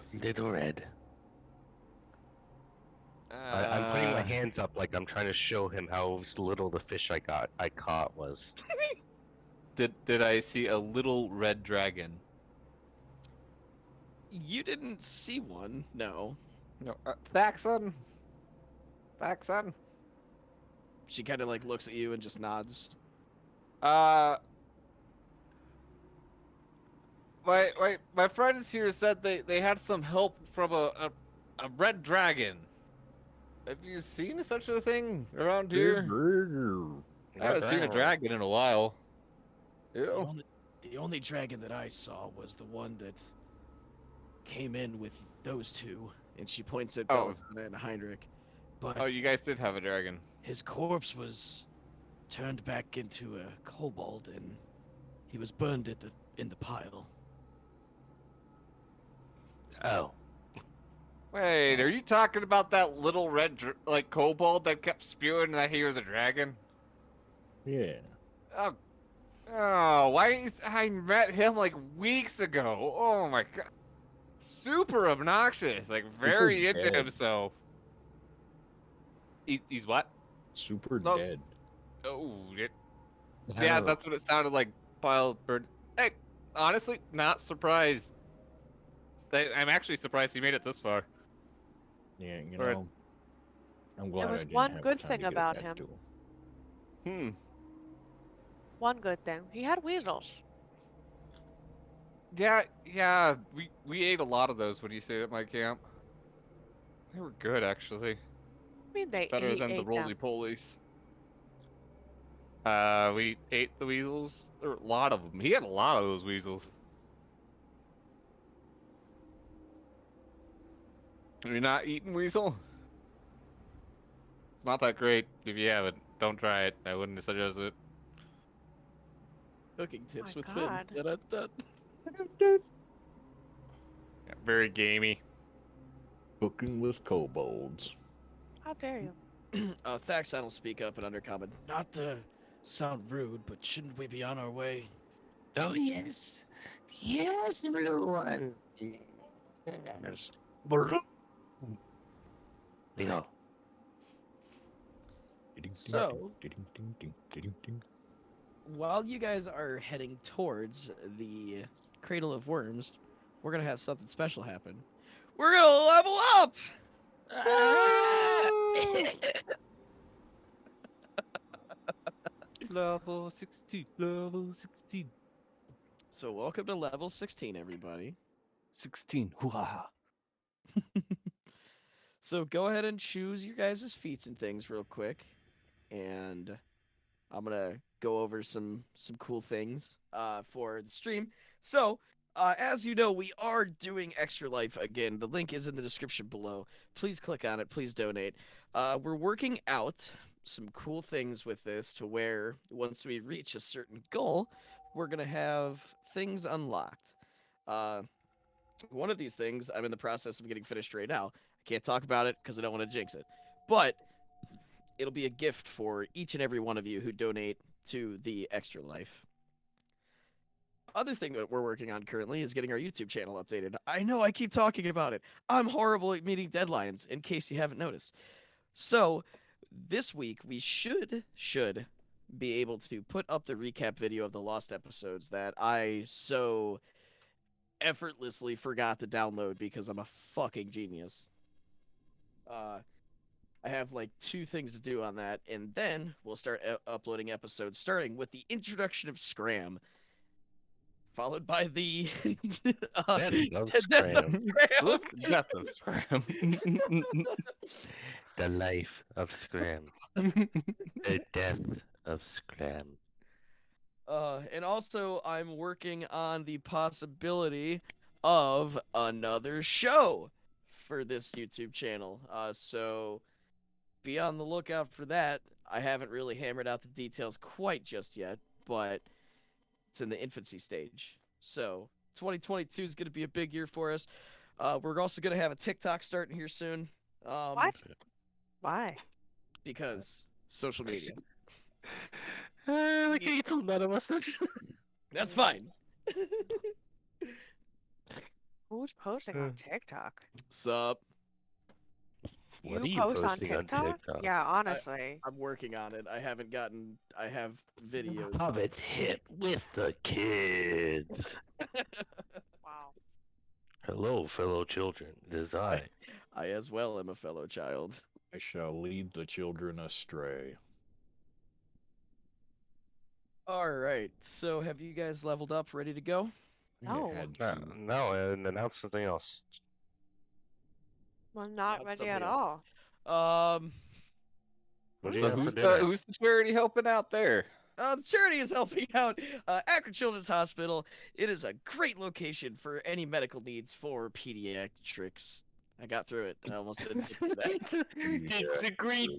red. I'm putting my hands up like I'm trying to show him how little the fish I caught was. Did I see a little red dragon? You didn't see one, no. No, Thaxon. Thaxon. She kind of like looks at you and just nods. my friends here said they had some help from a red dragon. Have you seen such a thing around here? I haven't seen a dragon in a while. The Ew. only, the only dragon that I saw was the one that came in with those two, and she points at Oh. Belladonna and Heinrich. But Oh, you guys did have a dragon. his corpse was turned back into a kobold, and he was burned in the pile. Oh, Wait, are you talking about that little red like kobold that kept spewing that he was a dragon? Yeah. Oh, why? I met him like weeks ago. Oh my god, super obnoxious, like very into dead. himself. He's what? Super No. dead. Oh, yeah, Oh. that's what it sounded like. Pile bird. Hey, honestly, not surprised. I'm actually surprised he made it this far. Yeah, you Or- know. I'm glad was I didn't one have good time thing to get a about him. tattoo. One good thing. He had weasels. Yeah. We ate a lot of those when you stayed at my camp. They were good, actually. I mean, they Better ate than the them. roly polies. We ate the weasels. There were a lot of them. He had a lot of those weasels. You're not eating weasel? It's not that great. If you haven't, don't try it. I wouldn't suggest it. Cooking tips My with God. Finn. Da-da-da. Yeah, very gamey. Cooking with kobolds. How dare you? Thaxon will speak up and undercomment. Not to sound rude, but shouldn't we be on our way? Oh yes, yes, blue one. Yes. We go. So- While you guys are heading towards the Cradle of Worms, we're gonna have something special happen. We're gonna level up! Level 16, level 16. So welcome to level 16, everybody. 16, hoo-ha. So go ahead and choose your guys' feats and things real quick, and I'm gonna go over some cool things for the stream. So as you know, we are doing Extra Life again. The link is in the description below. Please click on it. Please donate. We're working out some cool things with this to where once we reach a certain goal, we're gonna have things unlocked. One of these things I'm in the process of getting finished right now. I can't talk about it because I don't want to jinx it. But it'll be a gift for each and every one of you who donate to the Extra Life. Other thing that we're working on currently is getting our YouTube channel updated. I know I keep talking about it. I'm horrible at meeting deadlines, in case you haven't noticed. So this week we should be able to put up the recap video of the lost episodes that I so effortlessly forgot to download because I'm a fucking genius. I have like 2 things to do on that, and then we'll start uploading episodes, starting with the introduction of Scram, followed by the Death of Death of Scram. Scram. Death of Scram. The life of Scram. The death of Scram. And also, I'm working on the possibility of another show for this YouTube channel. So be on the lookout for that. I haven't really hammered out the details quite just yet, but it's in the infancy stage. So 2022 is going to be a big year for us. We're also going to have a TikTok starting here soon. What? Why? Because social media. Like you told none of us this. That's fine. Who's posting on TikTok? Sup? What You are you post on posting on TikTok? Yeah, honestly. I'm working on it. I have videos. Hobbits hit with the kids. Wow. Hello, fellow children. It is I. I as well am a fellow child. I shall lead the children astray. All right. So have you guys leveled up, ready to go? No. Had No, to. no, and announce something else. I'm not Not ready something at else. all. What do you So have for who's dinner? who's the charity helping out there? The charity is helping out Akron Children's Hospital. It is a great location for any medical needs for pediatrics. I got through it. I almost didn't get through that. It's a great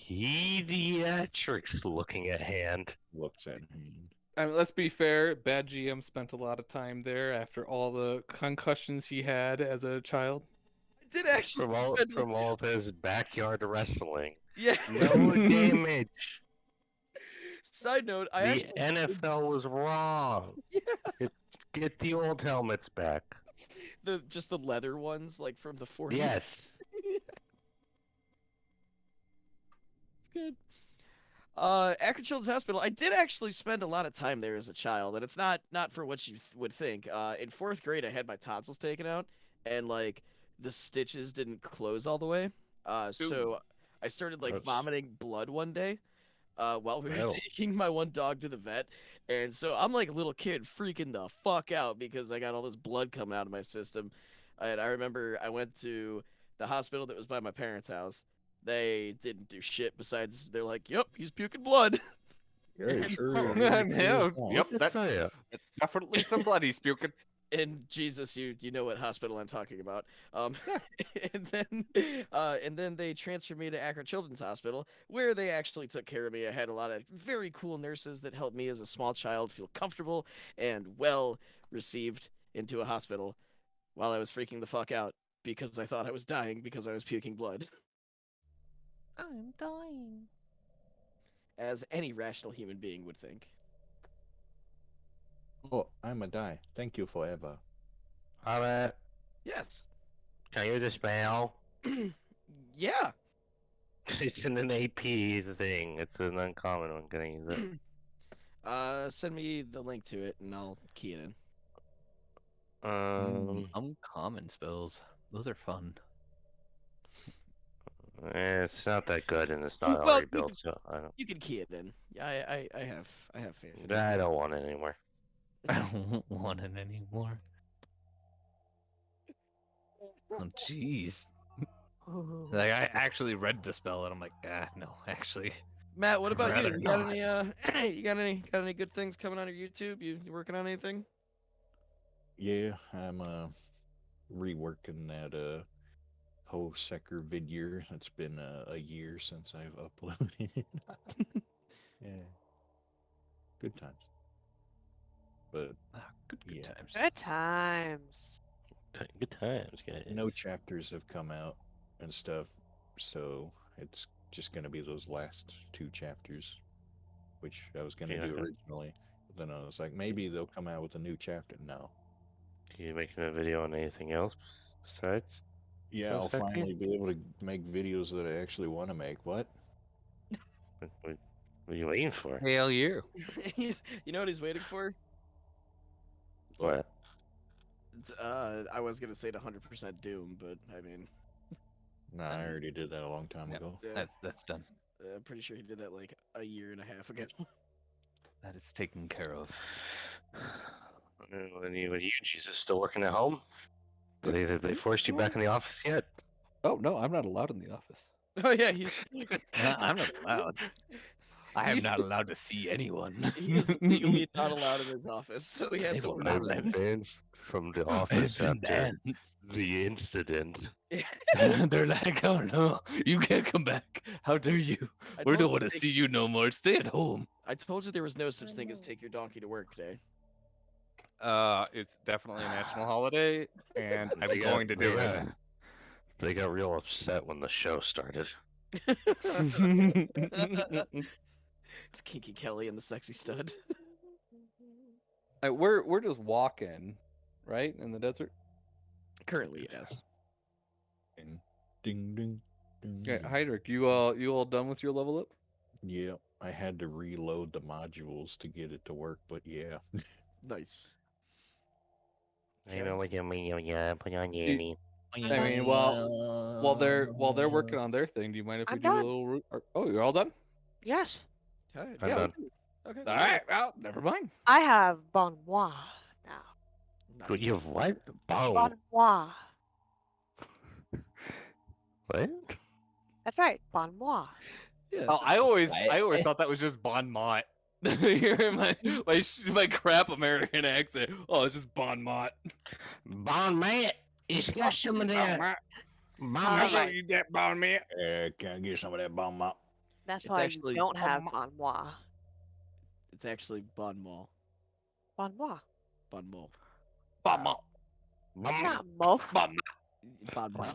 pediatrics looking at hand. Looks at him. I mean, let's be fair. Bad GM spent a lot of time there after all the concussions he had as a child. I did actually spend. From all of his backyard wrestling. Yeah. No damage. Side note, I The actually NFL was wrong. Yeah. Get the old helmets back. just the leather ones, like from the 40s. Yes. It's good. Akron Children's Hospital. I did actually spend a lot of time there as a child, and it's not for what you would think. In 4th grade, I had my tonsils taken out, and like the stitches didn't close all the way. So I started like Ouch. vomiting blood one day. While we were Ew. taking my one dog to the vet, and so I'm like a little kid freaking the fuck out because I got all this blood coming out of my system. And I remember I went to the hospital that was by my parents' house. They didn't do shit besides they're like, "Yep, he's puking blood." Yeah, sure. Yeah, yep, What's that that? definitely some blood he's puking. And Jesus, you know what hospital I'm talking about. And then they transferred me to Akron Children's Hospital, where they actually took care of me. I had a lot of very cool nurses that helped me as a small child feel comfortable and well received into a hospital while I was freaking the fuck out because I thought I was dying because I was puking blood, I'm dying. as any rational human being would think. Oh, I'm a die. Thank you forever. Alright. Yes. Can you dispel? Yeah. It's in an AP thing. It's an uncommon one. Can I use it? Send me the link to it and I'll key it in. Uncommon spells. Those are fun. It's not that good, and it's not Well, already you built, can- so I don't. You can key it in. Yeah, I have faith in it. I don't want it anymore. I don't want it anymore. Oh, jeez. Ooh. Like, I actually read the spell, and I'm like, no, actually. Matt, what about you? Rather You got not. any you got any good things coming out of YouTube? You working on anything? Yeah, I'm reworking that Secker video. It's been a year since I've uploaded it. Yeah. Good times. But Good Yeah. times. Good times. Good times, guys. no chapters have come out and stuff, so it's just gonna be those last 2 chapters, which I was gonna Yeah, do okay. originally. But then I was like, maybe they'll come out with a new chapter. No. You making a video on anything else besides? Yeah, So I'll Secker? finally be able to make videos that I actually want to make. What? What are you waiting for? Hell yeah. You know what he's waiting for? What? I was gonna say to 100% Doom, but I mean, Nah, I already did that a long time Yep. ago. yeah, That's done. I'm pretty sure he did that like a year and a half ago. That is taken care of. When you Jesus still working at home? They forced you back in the office yet? Oh no, I'm not allowed in the office. Oh yeah, he's I'm not allowed. I am He's- not allowed to see anyone. he is legally not allowed in his office, so he has They to will work not from let home. me. Banned from the I've office been after banned. the incident. They're like, oh no, you can't come back. How dare you? I We told don't you want to they- see you no more. Stay at home. I told you there was no such thing as know. take your donkey to work day. It's definitely a national holiday, and They I'm got- going to they do it. got- They got real upset when the show started. It's Kinky Kelly and the Sexy Stud. We're just walking, right, in the desert. Currently, yes. And ding ding ding. Yeah, ding. Heinrich, you all done with your level up? Yeah, I had to reload the modules to get it to work, but yeah. Nice. You know what you mean? Yeah, put on Yanny. I mean, while they're working on their thing, do you mind if we I'm do a done. little? Oh, you're all done? Yes. I'm yeah, done. Okay. All right, well, never mind. I have bon moi now. Wait, you have what? Bon Bong. moi. What? That's right, bon moi. Yeah. Oh, I always I- thought that was just Bon Mott. Hearing my crap American accent. Oh, it's just Bon Mott. Bon man, it's got some of that. Bon Alright. man. you that Bon Mott. Can I get some of that bomb up? That's It's why actually you don't have moi. bon moi. It's actually Bon Mall. Bon moi. Bon Mall. Bon Mott. Bon man. Not mo. Bon Bon Mall.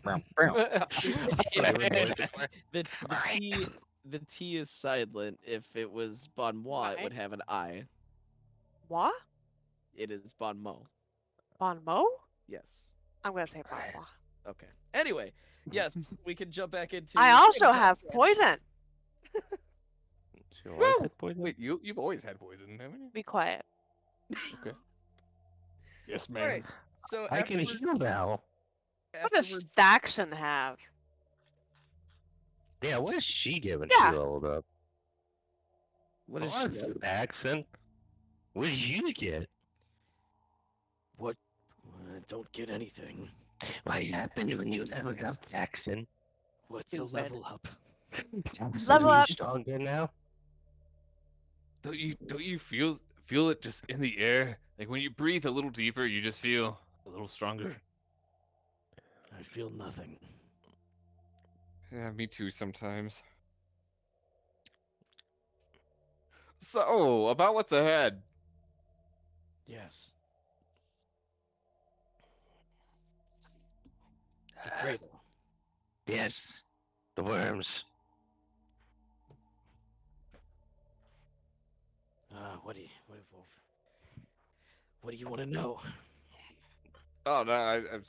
Mott. The T is silent. If it was Bon Moi, it would have an I. Moi? It is Bon Mo. Bon mo? Yes. I'm gonna say bon moi. Okay. Anyway, yes, we can jump back into. I also have poison. So you always Woo! had poison? Wait, you've always had poison, haven't you? Be quiet. Yes, All right. So I can afterward- heal now. What does afterward- Thaxton have? Yeah, what is she giving? Yeah. She leveled up. What is Oh, she? that's accent. What did you get? What? Don't get anything. What happened when you leveled up, Jackson? What's a Stupid. level up? Jackson, Level are you up. stronger now? Don't you feel it just in the air? Like when you breathe a little deeper, you just feel a little stronger. I feel nothing. Yeah, me too sometimes. So, about what's ahead. Yes. The cradle. Yes. The worms. What do you want to know? Oh no, I'm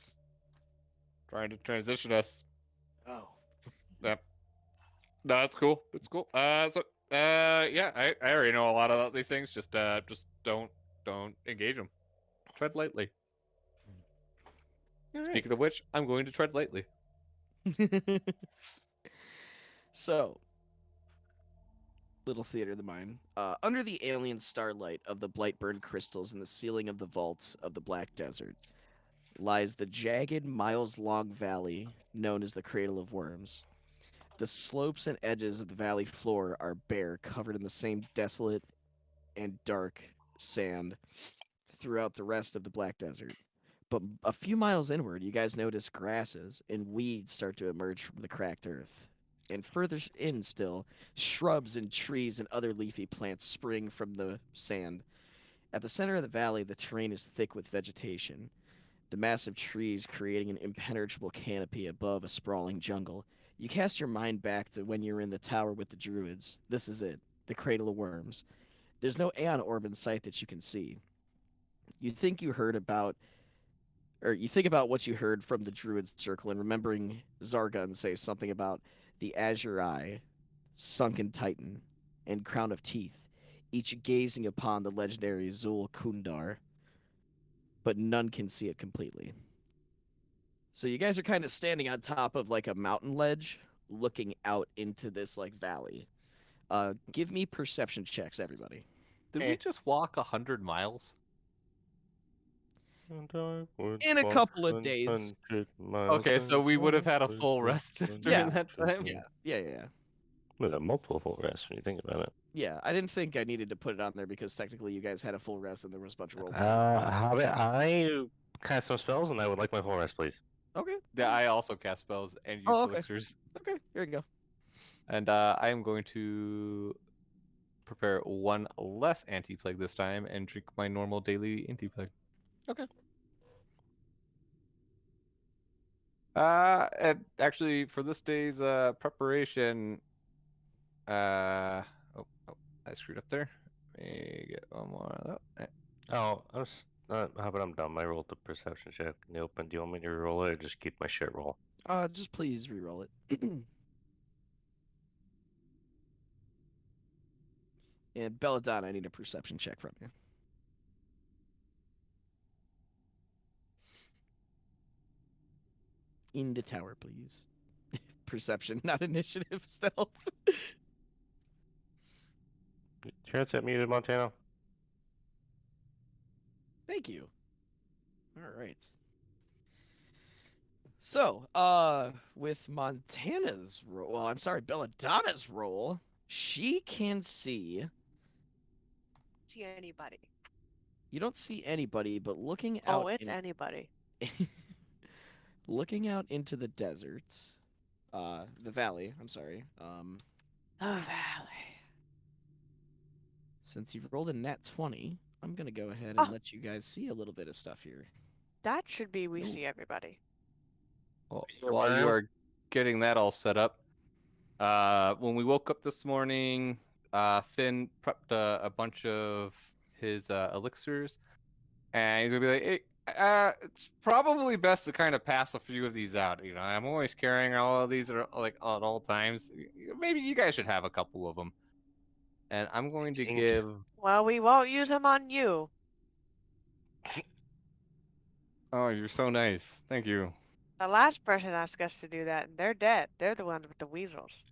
trying to transition us. Oh. Yep. No, that's cool. That's cool. Yeah, I already know a lot about these things. Just don't engage them. Tread lightly. Speaking of which, I'm going to tread lightly. So, little theater of the mind. Under the alien starlight of the Blightburn crystals in the ceiling of the vaults of the Black Desert lies the jagged, miles-long valley known as the Cradle of Worms. The slopes and edges of the valley floor are bare, covered in the same desolate and dark sand throughout the rest of the Black Desert. But a few miles inward, you guys notice grasses and weeds start to emerge from the cracked earth. And further in still, shrubs and trees and other leafy plants spring from the sand. At the center of the valley, the terrain is thick with vegetation, the massive trees creating an impenetrable canopy above a sprawling jungle. You cast your mind back to when you were in the tower with the druids. This is it, the Cradle of Worms. There's no Aeon orb in sight that you can see. You think about what you heard from the druid circle, and remembering Zargun say something about the Azure Eye, Sunken Titan, and Crown of Teeth, each gazing upon the legendary Zul Kundar, but none can see it completely. So you guys are kind of standing on top of like a mountain ledge, looking out into this like valley. Give me perception checks, everybody. Did we just walk 100 miles? In a couple of days. Okay, so we would have had a full rest during Yeah. that time. Yeah. With a multiple full rest when you think about it. Yeah, I didn't think I needed to put it on there because technically you guys had a full rest and there was a bunch of roll. How about I cast some spells and I would like my full rest, please. Okay. Yeah, I also cast spells and use Oh, okay. elixirs. Okay, here you go. And I am going to prepare one less anti-plague this time and drink my normal daily anti-plague. Okay. And actually, for this day's preparation, I screwed up there. Let me get one more of that. Oh, I was. How about I'm dumb? I rolled the perception check in the open. Do you want me to roll it or just keep my shit roll? Just please re-roll it. And Belladonna, I need a perception check from you. In the tower, please. Perception, not initiative, stealth. Your headset muted, Montano. Thank you. All right. So, with Montana's role, well, I'm sorry, Belladonna's role, she can see. See anybody? You don't see anybody, but looking Oh, out. it's anybody. Looking out into the desert, the valley. I'm sorry. The valley. Since you rolled a nat 20, I'm gonna go ahead and Oh. let you guys see a little bit of stuff here. That should be we Ooh. see everybody. Well, Mr. while you Brown? are getting that all set up, when we woke up this morning, Finn prepped a bunch of his elixirs, and he's gonna be like, "Hey, it's probably best to kind of pass a few of these out. You know, I'm always carrying all of these at all times. Maybe you guys should have a couple of them." And I'm going to Think- give. Well, we won't use them on you. Oh, you're so nice. Thank you. The last person asked us to do that, and they're dead. They're the ones with the weasels.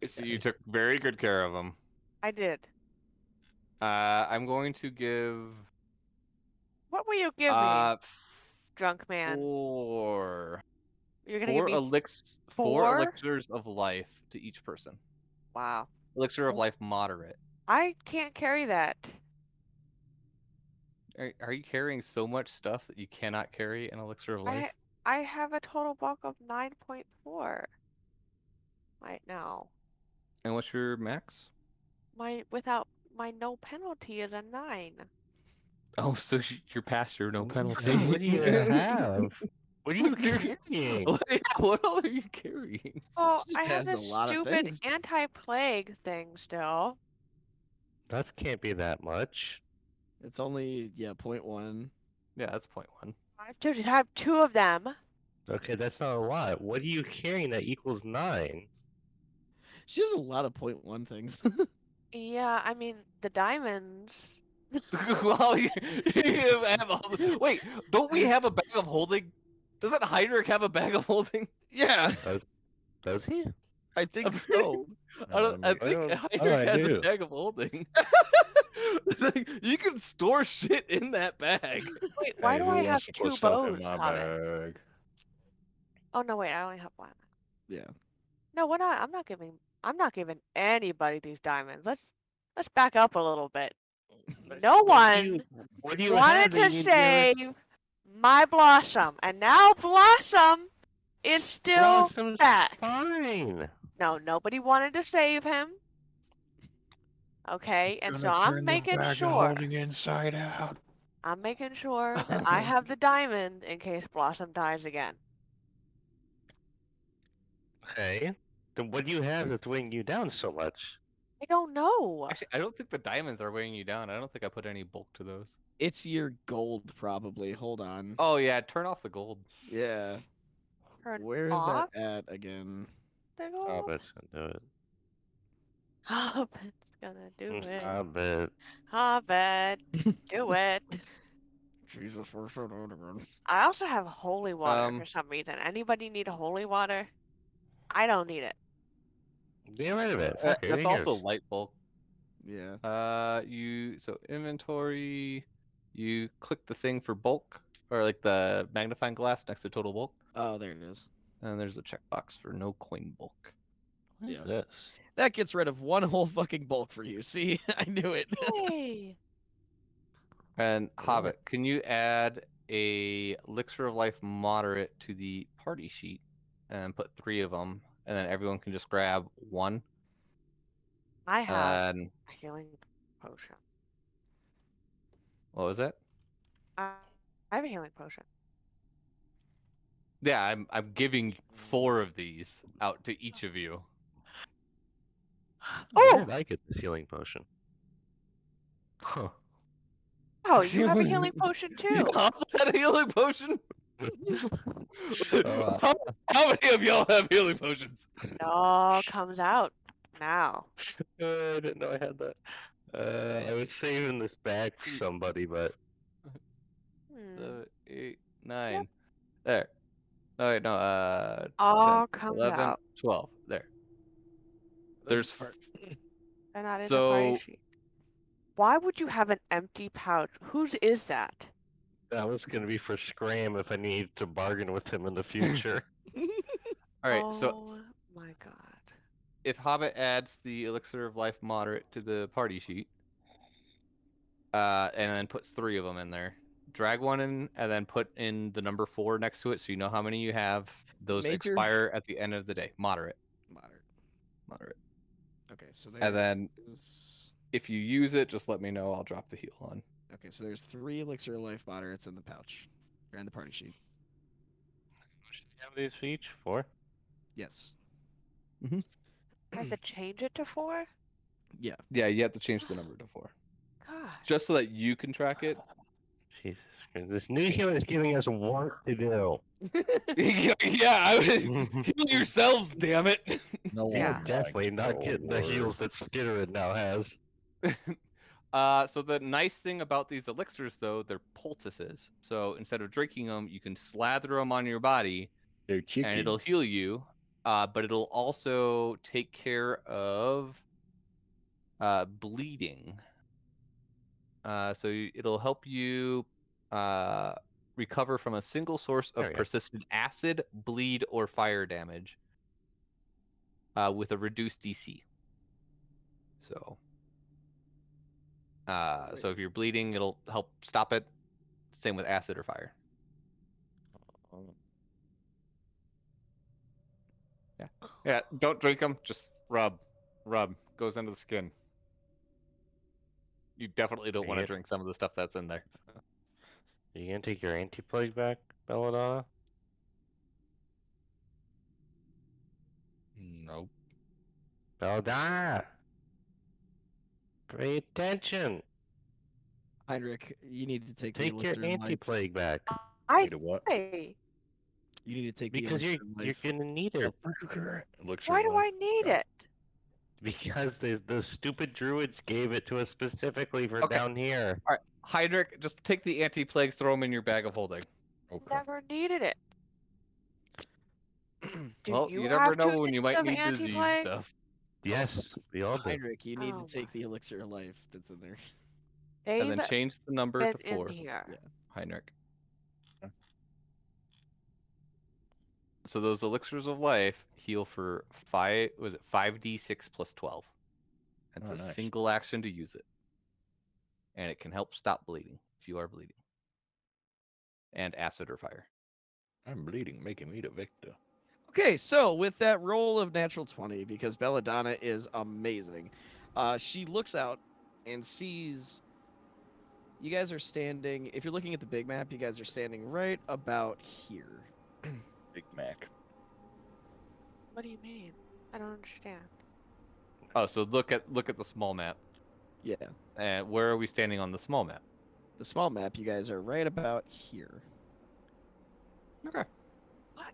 I see you took very good care of them. I did. I'm going to give. What will you give me, drunk man? 4. You're gonna Four, give me four four? elixirs of life to each person. Wow. Elixir of Oh. life moderate. I can't carry that. Are you carrying so much stuff that you cannot carry an elixir of life? I have a total bulk of 9.4 right now. And what's your max? Without my no penalty is a 9. Oh, so you're past your no penalty. Then what do you have? What are you carrying? What all are you carrying? Oh, She just I have has a this lot of stupid things. anti-plague thing still. That can't be that much. It's only 0.1. Yeah, that's 0.1. Dude, I have 2 of them. Okay, that's not a lot. What are you carrying that equals 9? She has a lot of 0.1 things. Yeah, I mean the diamonds. Well, you have all wait, don't we have a bag of holding? Doesn't Heinrich have a bag of holding? Yeah, Does he? I think so. I think I Heinrich has do. a bag of holding. Like, you can store shit in that bag. Wait, why Hey, do who I wants have to put 2 stuff in bows my on it? bag? Oh no, wait, I only have 1. Yeah. No, we're not. I'm not giving anybody these diamonds. Let's back up a little bit. No one What do you wanted have that to you save my Blossom, and now Blossom is still Blossom's back. fine. No, nobody wanted to save him. Okay, and so I'm making sure. Inside out. I'm making sure that I have the diamond in case Blossom dies again. Okay. Then what do you have that's weighing you down so much? I don't know. Actually, I don't think the diamonds are weighing you down. I don't think I put any bulk to those. It's your gold, probably. Hold on. Oh yeah, turn off the gold. Yeah. Turn Where's off that at again? the I'll gold. bet gonna do it. Hobbit's gonna do it. I bet. Hobbit, do it. Jesus, we're so down again. I also have holy water for Um, some reason. Anybody need a holy water? I don't need it. Get rid of it. Fuck it, That's who also cares? light bulk. Yeah. So inventory, you click the thing for bulk, or like the magnifying glass next to total bulk, Oh, there it is. and there's a checkbox for no coin bulk. What is Yeah. this? That gets rid of one whole fucking bulk for you. See, I knew it. Hey. And Hobbit, can you add a elixir of life moderate to the party sheet and put 3 of them, and then everyone can just grab 1. I have And a healing potion. what was that? I have a healing potion. Yeah, I'm giving 4 of these out to each of you. Oh! Where did I get this healing potion? Huh. Oh, you have a healing potion You too. also had a healing potion? Uh, How many of y'all have healing potions? It all comes out now. I didn't know I had that. I was saving this bag for somebody, but 7, 8, 9. There. Oh wait, no. All 10, comes 11, out. 12. There. There's part. They're not in the party So- sheet. Why would you have an empty pouch? Whose is that? That was gonna be for Scram if I need to bargain with him in the future. all right. Oh So my god. if Hobbit adds the Elixir of Life moderate to the party sheet, and then puts 3 of them in there, drag one in, and then put in the number 4 next to it, so you know how many you have. Those Major? expire at the end of the day. Moderate. Moderate. Okay, so there And then is. if you use it, just let me know. I'll drop the heal on. Okay, so there's 3 elixir of life moderates in the pouch, or in the party sheet. How many of these each? 4? Yes. I have to change it to 4? Yeah. Yeah, you have to change the number to 4. God. Just so that you can track it. Jesus Christ. This new healer is giving us work to do. Yeah, heal yourselves, damn it. No Yeah. wonder. Definitely not Oh, getting the Lord. heals that Skitterid now has. So the nice thing about these elixirs, though, they're poultices. So instead of drinking them, you can slather them on your body, They're chicken. and it'll heal you. But it'll also take care of bleeding. It'll help you recover from a single source There of we go. persistent acid, bleed, or fire damage with a reduced DC. So if you're bleeding, it'll help stop it. Same with acid or fire. Yeah, don't drink them. Just rub. Goes into the skin. You definitely don't want to Yep. drink some of the stuff that's in there. Are you gonna take your anti-plague back, Belladonna? Nope. Belladonna! Pay attention! Heinrich, you need to take the Take your elixir of life. anti-plague back. I Wait, a what? say, You need to take Because the you're elixir of you're life. gonna need it. Elixir why of do life. I need it? Because the stupid druids gave it to us specifically for Okay. down here. All right, Heinrich, just take the anti-plagues, throw them in your bag of holding. Okay. Never needed it. Do Well, you you never have know two when you things might of need disease anti-plague? stuff. Yes, we all do. Heinrich, you need Oh to take my. the elixir of life that's in there. They've And then change the number been to 4, in here. Yeah. Heinrich. Okay. So those elixirs of life heal for 5d6 plus 12. It's Oh, a nice. single action to use it. And it can help stop bleeding if you are bleeding. And acid or fire. I'm bleeding, making me the victor. Okay, so with that roll of natural 20, because Belladonna is amazing, she looks out and sees you guys are standing. If you're looking at the big map, you guys are standing right about here. Big Mac. What do you mean? I don't understand. Oh, so look at the small map. Yeah, And where are we standing on the small map? the small map, you guys are right about here. Okay. What?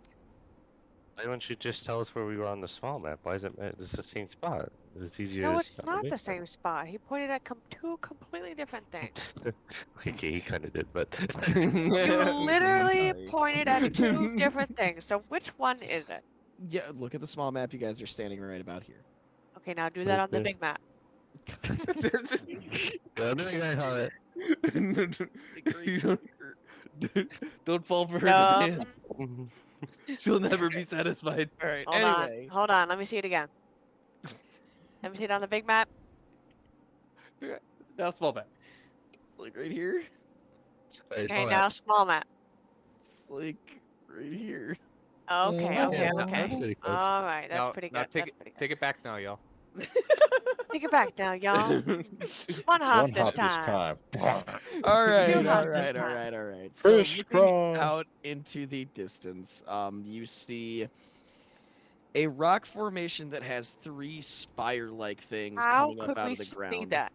Why don't you just tell us where we were on the small map? Why is it? It's the same spot. It's easier. No, to it's see on not big the map. same spot. He pointed at two completely different things. Okay, he kind of did, but You literally Sorry. pointed at two different things. So which one is it? Yeah, look at the small map. You guys are standing right about here. Okay, now do that on the Okay. big map. Go to the guy, Hobbit. You don't fall for her No. demand. She'll never be satisfied. All right. Hold Anyway, on. Hold on. Let me see it again. Let me see it on the big map. Now small map. it's like right here. Hey, Okay, small now map. small map. It's like right here. Okay, Yeah, okay, that's okay. pretty close. All right, that's now, pretty now good. take That's it, pretty good. take it back now, y'all. Take it back now, y'all. One hop One this hop time. this time. All right, Two all hops this right, all time. right, all right. So Fish looking fry. out into the distance, you see a rock formation that has 3 spire-like things How coming up could out we of the see ground. that?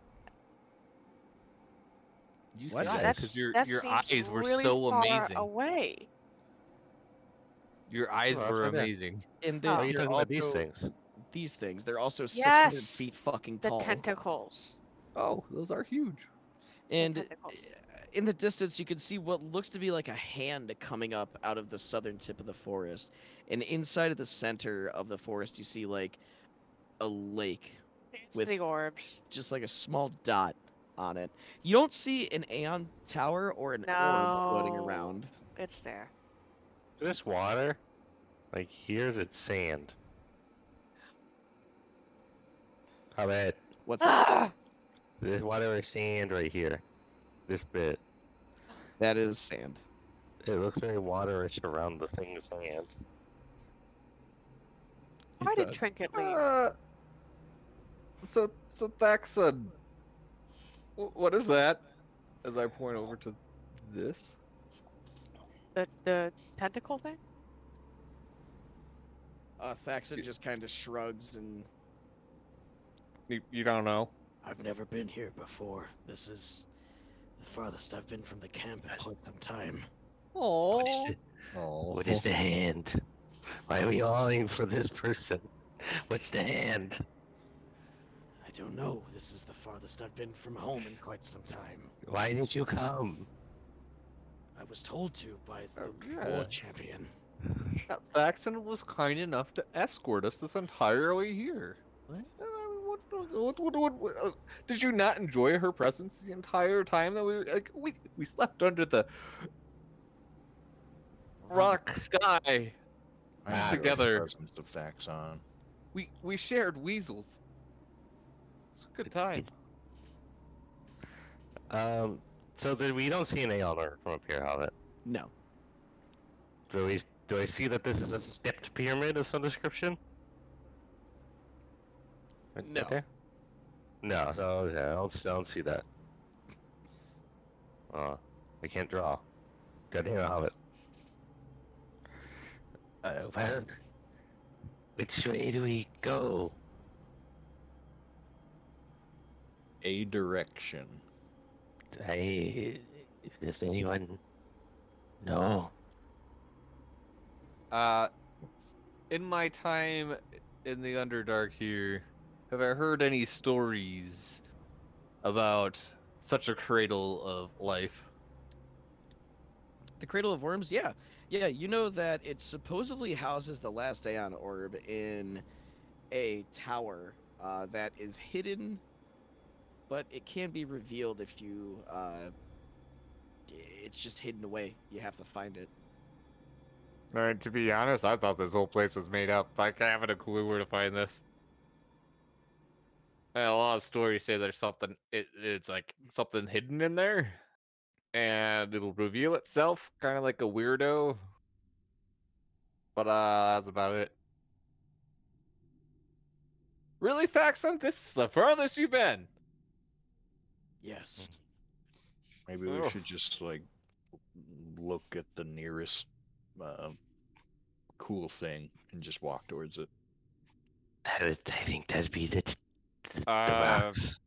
You What? see that That's because your that your seems eyes were really so far amazing. away. Your eyes Oh, were right there. amazing. And Oh. Why are you they're talking about these also- things? These things. They're also 600 Yes, feet fucking The tall. tentacles. Oh, those are huge. And tentacles. in the distance, you can see what looks to be like a hand coming up out of the southern tip of the forest. And inside of the center of the forest, you see like a lake with The orbs. just like a small dot on it. You don't see an Aeon tower or an orb floating No. around. It's there. This water, like here's its sand. How bad? What's that? Ah! This water is sand right here. This bit. That is sand. It looks very waterish around the thing's sand. Why It did does. Trinket leave? So Thaxon, what is that? As I point over to this. The tentacle thing? Thaxon just kind of shrugs and You don't know. I've never been here before. This is the farthest I've been from the camp in quite some time. What is Oh. the, Oh, what is the hand? Why are we all aiming for this person? What's the hand? I don't know. This is the farthest I've been from home in quite some time. Why did you come? I was told to by the Okay. war champion. Thaxon was kind enough to escort us this entire way here. What, did you not enjoy her presence the entire time that we were like we slept under the rock sky? I enjoy the together. presence of Thaxon. We shared weasels. It's a good time. So we don't see an Aeon orb from up here, Hobbit. No. Do I see that this is a stepped pyramid of some description? Right No. there? No, so yeah, I don't see that. I can't draw. Goddamn Hobbit. Well, which way do we go? A direction. Does anyone know? In my time in the Underdark here, have I heard any stories about such a cradle of life? The Cradle of Worms? Yeah. Yeah, you know that it supposedly houses the last Aeon orb in a tower that is hidden, but it can be revealed if you. It's just hidden away. You have to find it. To be honest, I thought this whole place was made up. I haven't a clue where to find this. A lot of stories say there's something. It's like something hidden in there, and it'll reveal itself, kind of like a weirdo. But that's about it. Really, Thaxon? This is the furthest you've been. Yes. Maybe we Oh. should just like look at the nearest cool thing and just walk towards it. I think that'd be the Uh, rocks.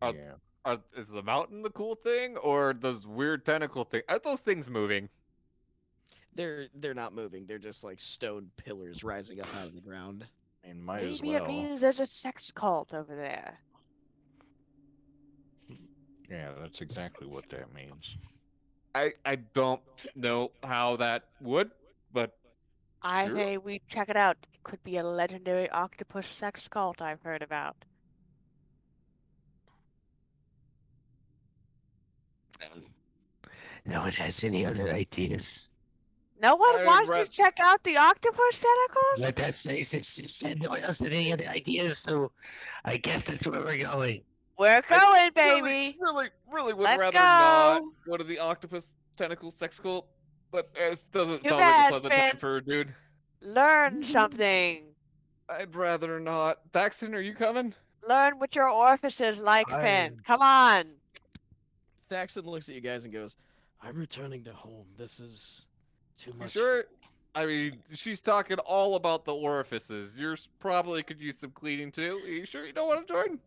Yeah. Is the mountain the cool thing, or those weird tentacle thing? Are those things moving? They're not moving. They're just like stone pillars rising up out of the ground. I mean, might as Maybe well. it means there's a sex cult over there. Yeah, that's exactly what that means. I don't know how that would, but I Sure. say we check it out. It could be a legendary octopus sex cult I've heard about. No one has any other ideas. No one I wants read- to check out the octopus tentacles? Like that says it said no one else had any other ideas, so I guess that's where we're going. We're going, baby. Really would Let's rather not go. go to the octopus tentacle sex cult. But it doesn't Too sound bad, like a pleasant time Finn. for a dude. Learn something. I'd rather not. Thaxon, are you coming? Learn what your orifices like, Finn. I'm- Come on. Thaxon looks at you guys and goes, I'm returning to home. This is too You much. sure? I mean, she's talking all about the orifices. Yours probably could use some cleaning too. Are you sure you don't want to join?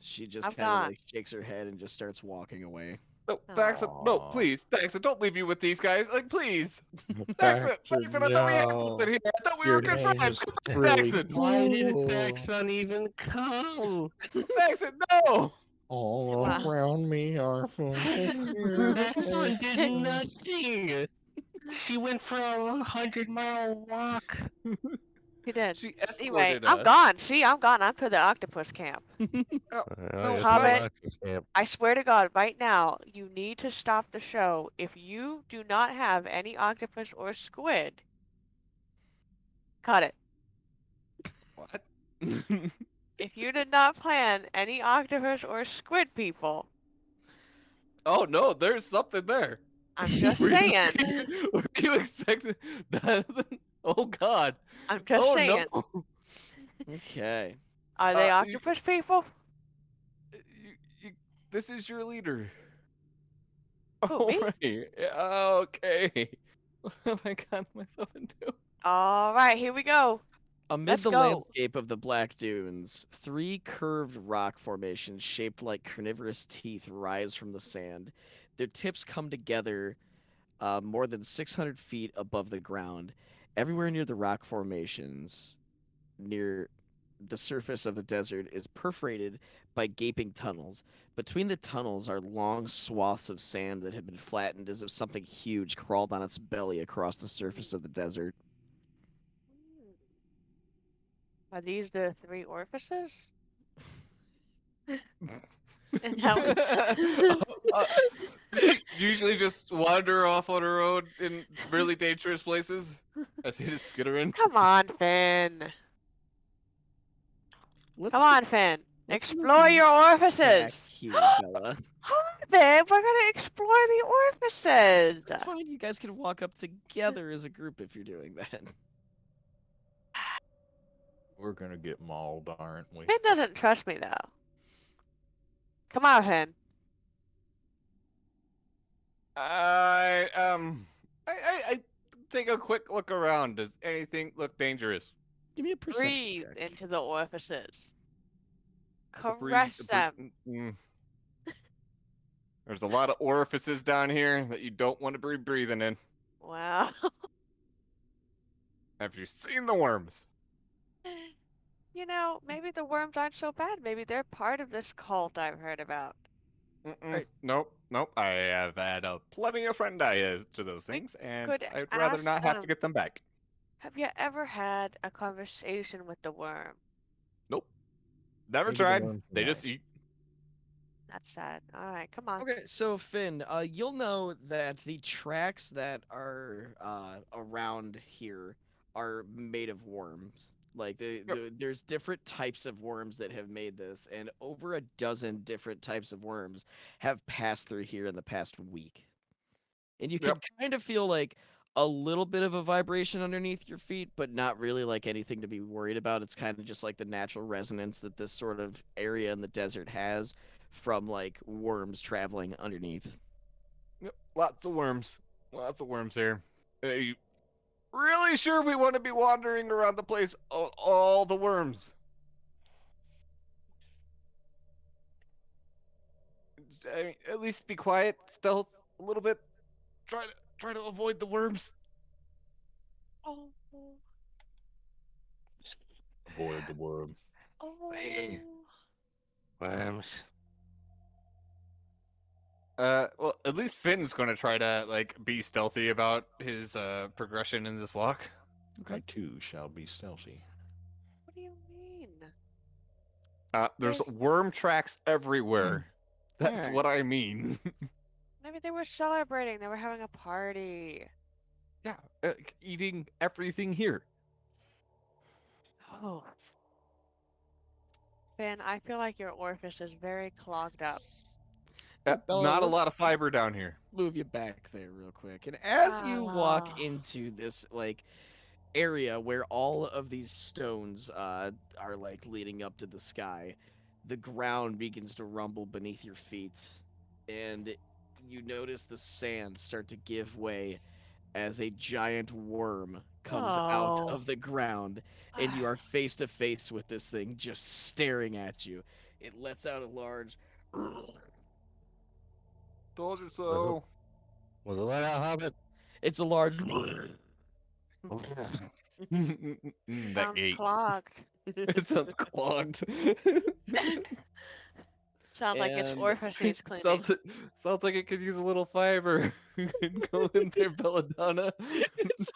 She just I'm kind of not. like shakes her head and just starts walking away. No, Thaxon, no, Aw. please, Thaxon, don't leave me with these guys. Like, please. Thaxon, Thaxon, I thought we had something here. I thought we were good friends. Come on, really Thaxon. Why did cool. Thaxon even come? Thaxon, no! All Wow. around me are familiar Thaxon did nothing. She went for a 100-mile walk. She did. She Anyway, escorted I'm us. gone. See, I'm gone. I'm to the octopus camp. Oh, yes, Hobbit. Marcus Camp. I swear to God, right now, you need to stop the show. If you do not have any octopus or squid, cut it. What? If you did not plan any octopus or squid people, Oh no, there's something there. I'm just Were you- saying. Were you expecting? Oh God. I'm just Oh saying. no. Okay. Are they You- octopus people? You, this is your leader. Who, me? Alright, yeah, okay. What have I gotten myself into? All right, here we go. Amid Let's the go. landscape of the Black Dunes, 3 curved rock formations shaped like carnivorous teeth rise from the sand. Their tips come together more than 600 feet above the ground. Everywhere near the rock formations, near the surface of the desert, is perforated by gaping tunnels. Between the tunnels are long swaths of sand that have been flattened as if something huge crawled on its belly across the surface of the desert. Are these the 3 orifices? Is that what- Usually just wander off on her own in really dangerous places. I see the skittering. Come on, Finn. Let's Come on, Finn. let's look Explore your back orifices. here, Bella. Come on, babe. We're gonna explore the orifices. It's fine. You guys can walk up together as a group if you're doing that. We're gonna get mauled, aren't we? Finn doesn't trust me though. Come on, Finn. I take a quick look around. Does anything look dangerous? Give me a perception Breathe check. into the orifices. A breeze- Caress a bre- them. mm. There's a lot of orifices down here that you don't want to be breathing in. Wow. Have you seen the worms? You know, maybe the worms aren't so bad. Maybe they're part of this cult I've heard about. Nope. I have had plenty of friend ideas to those things, and could I'd rather ask not have to them. get them back. Have you ever had a conversation with the worm? Nope. Never Maybe the tried. worms They are just nice. eat. That's sad. All right, come on. Okay, so Finn, you'll know that the tracks that are around here are made of worms. Like there's different types of worms that have made this, and over a dozen different types of worms have passed through here in the past week. And you can Yep. kind of feel like a little bit of a vibration underneath your feet, but not really like anything to be worried about. It's kind of just like the natural resonance that this sort of area in the desert has from like worms traveling underneath. Yep. Lots of worms. Lots of worms here. Are you really sure we want to be wandering around the place? All the worms. I mean, at least be quiet, stealth a little bit. Try to avoid the worms. Oh, Avoid the worm. oh. Hey. Worms. Well, at least Finn's gonna try to like be stealthy about his progression in this walk. I too shall be stealthy. What do you mean? There's There's- worm tracks everywhere. That's Alright. what I mean. Maybe they were celebrating. They were having a party. Yeah, eating everything here. Oh. Finn, I feel like your orifice is very clogged up. Bella, Not a let's- lot of fiber down here. Move you back there real quick. And as you walk Ah. into this like area where all of these stones are like leading up to the sky, the ground begins to rumble beneath your feet, and you notice the sand start to give way as a giant worm comes out Oh. of the ground, and you are face to face with this thing just staring at you. It lets out a large Told you so. Was it let out, Hobbit? it's a large Oh, yeah. That Sounds gate. clogged. It sounds clogged. Sounds like its And- orifice needs cleaning. sounds like it could use a little fiber. You can go in there, Belladonna. its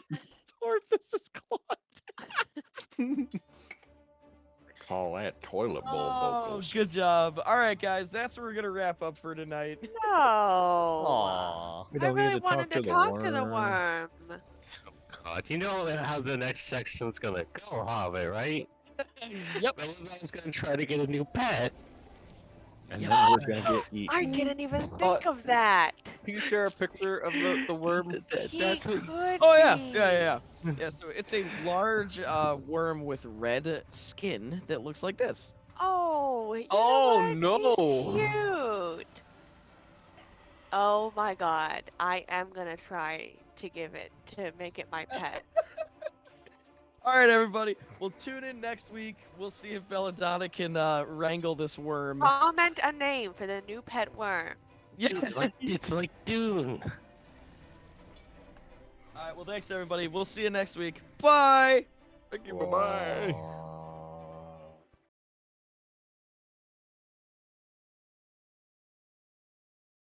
orifice is clogged. Call that toilet bowl Oh, vocals. good job. All right, guys, that's where we're gonna wrap up for tonight. No. Aw. We I don't really get to wanted to talk to the worm. God, you know how the next section's gonna go, Hobbit, right? Yep. Bella's gonna try to get a new pet. And then we're gonna get eaten. I didn't even think of that. Can you share a picture of the worm? He That's what. could Oh yeah, be. yeah. Yeah, so it's a large worm with red skin that looks like this. Oh, you Oh, know what? no. He's cute. Oh my god, I am gonna try to make it my pet. All right, everybody. We'll tune in next week. We'll see if Belladonna can wrangle this worm. Comment a name for the new pet worm. Yeah. It's like Dune. All right. Well, thanks everybody. We'll see you next week. Bye. Thank you. Bye bye. Aw.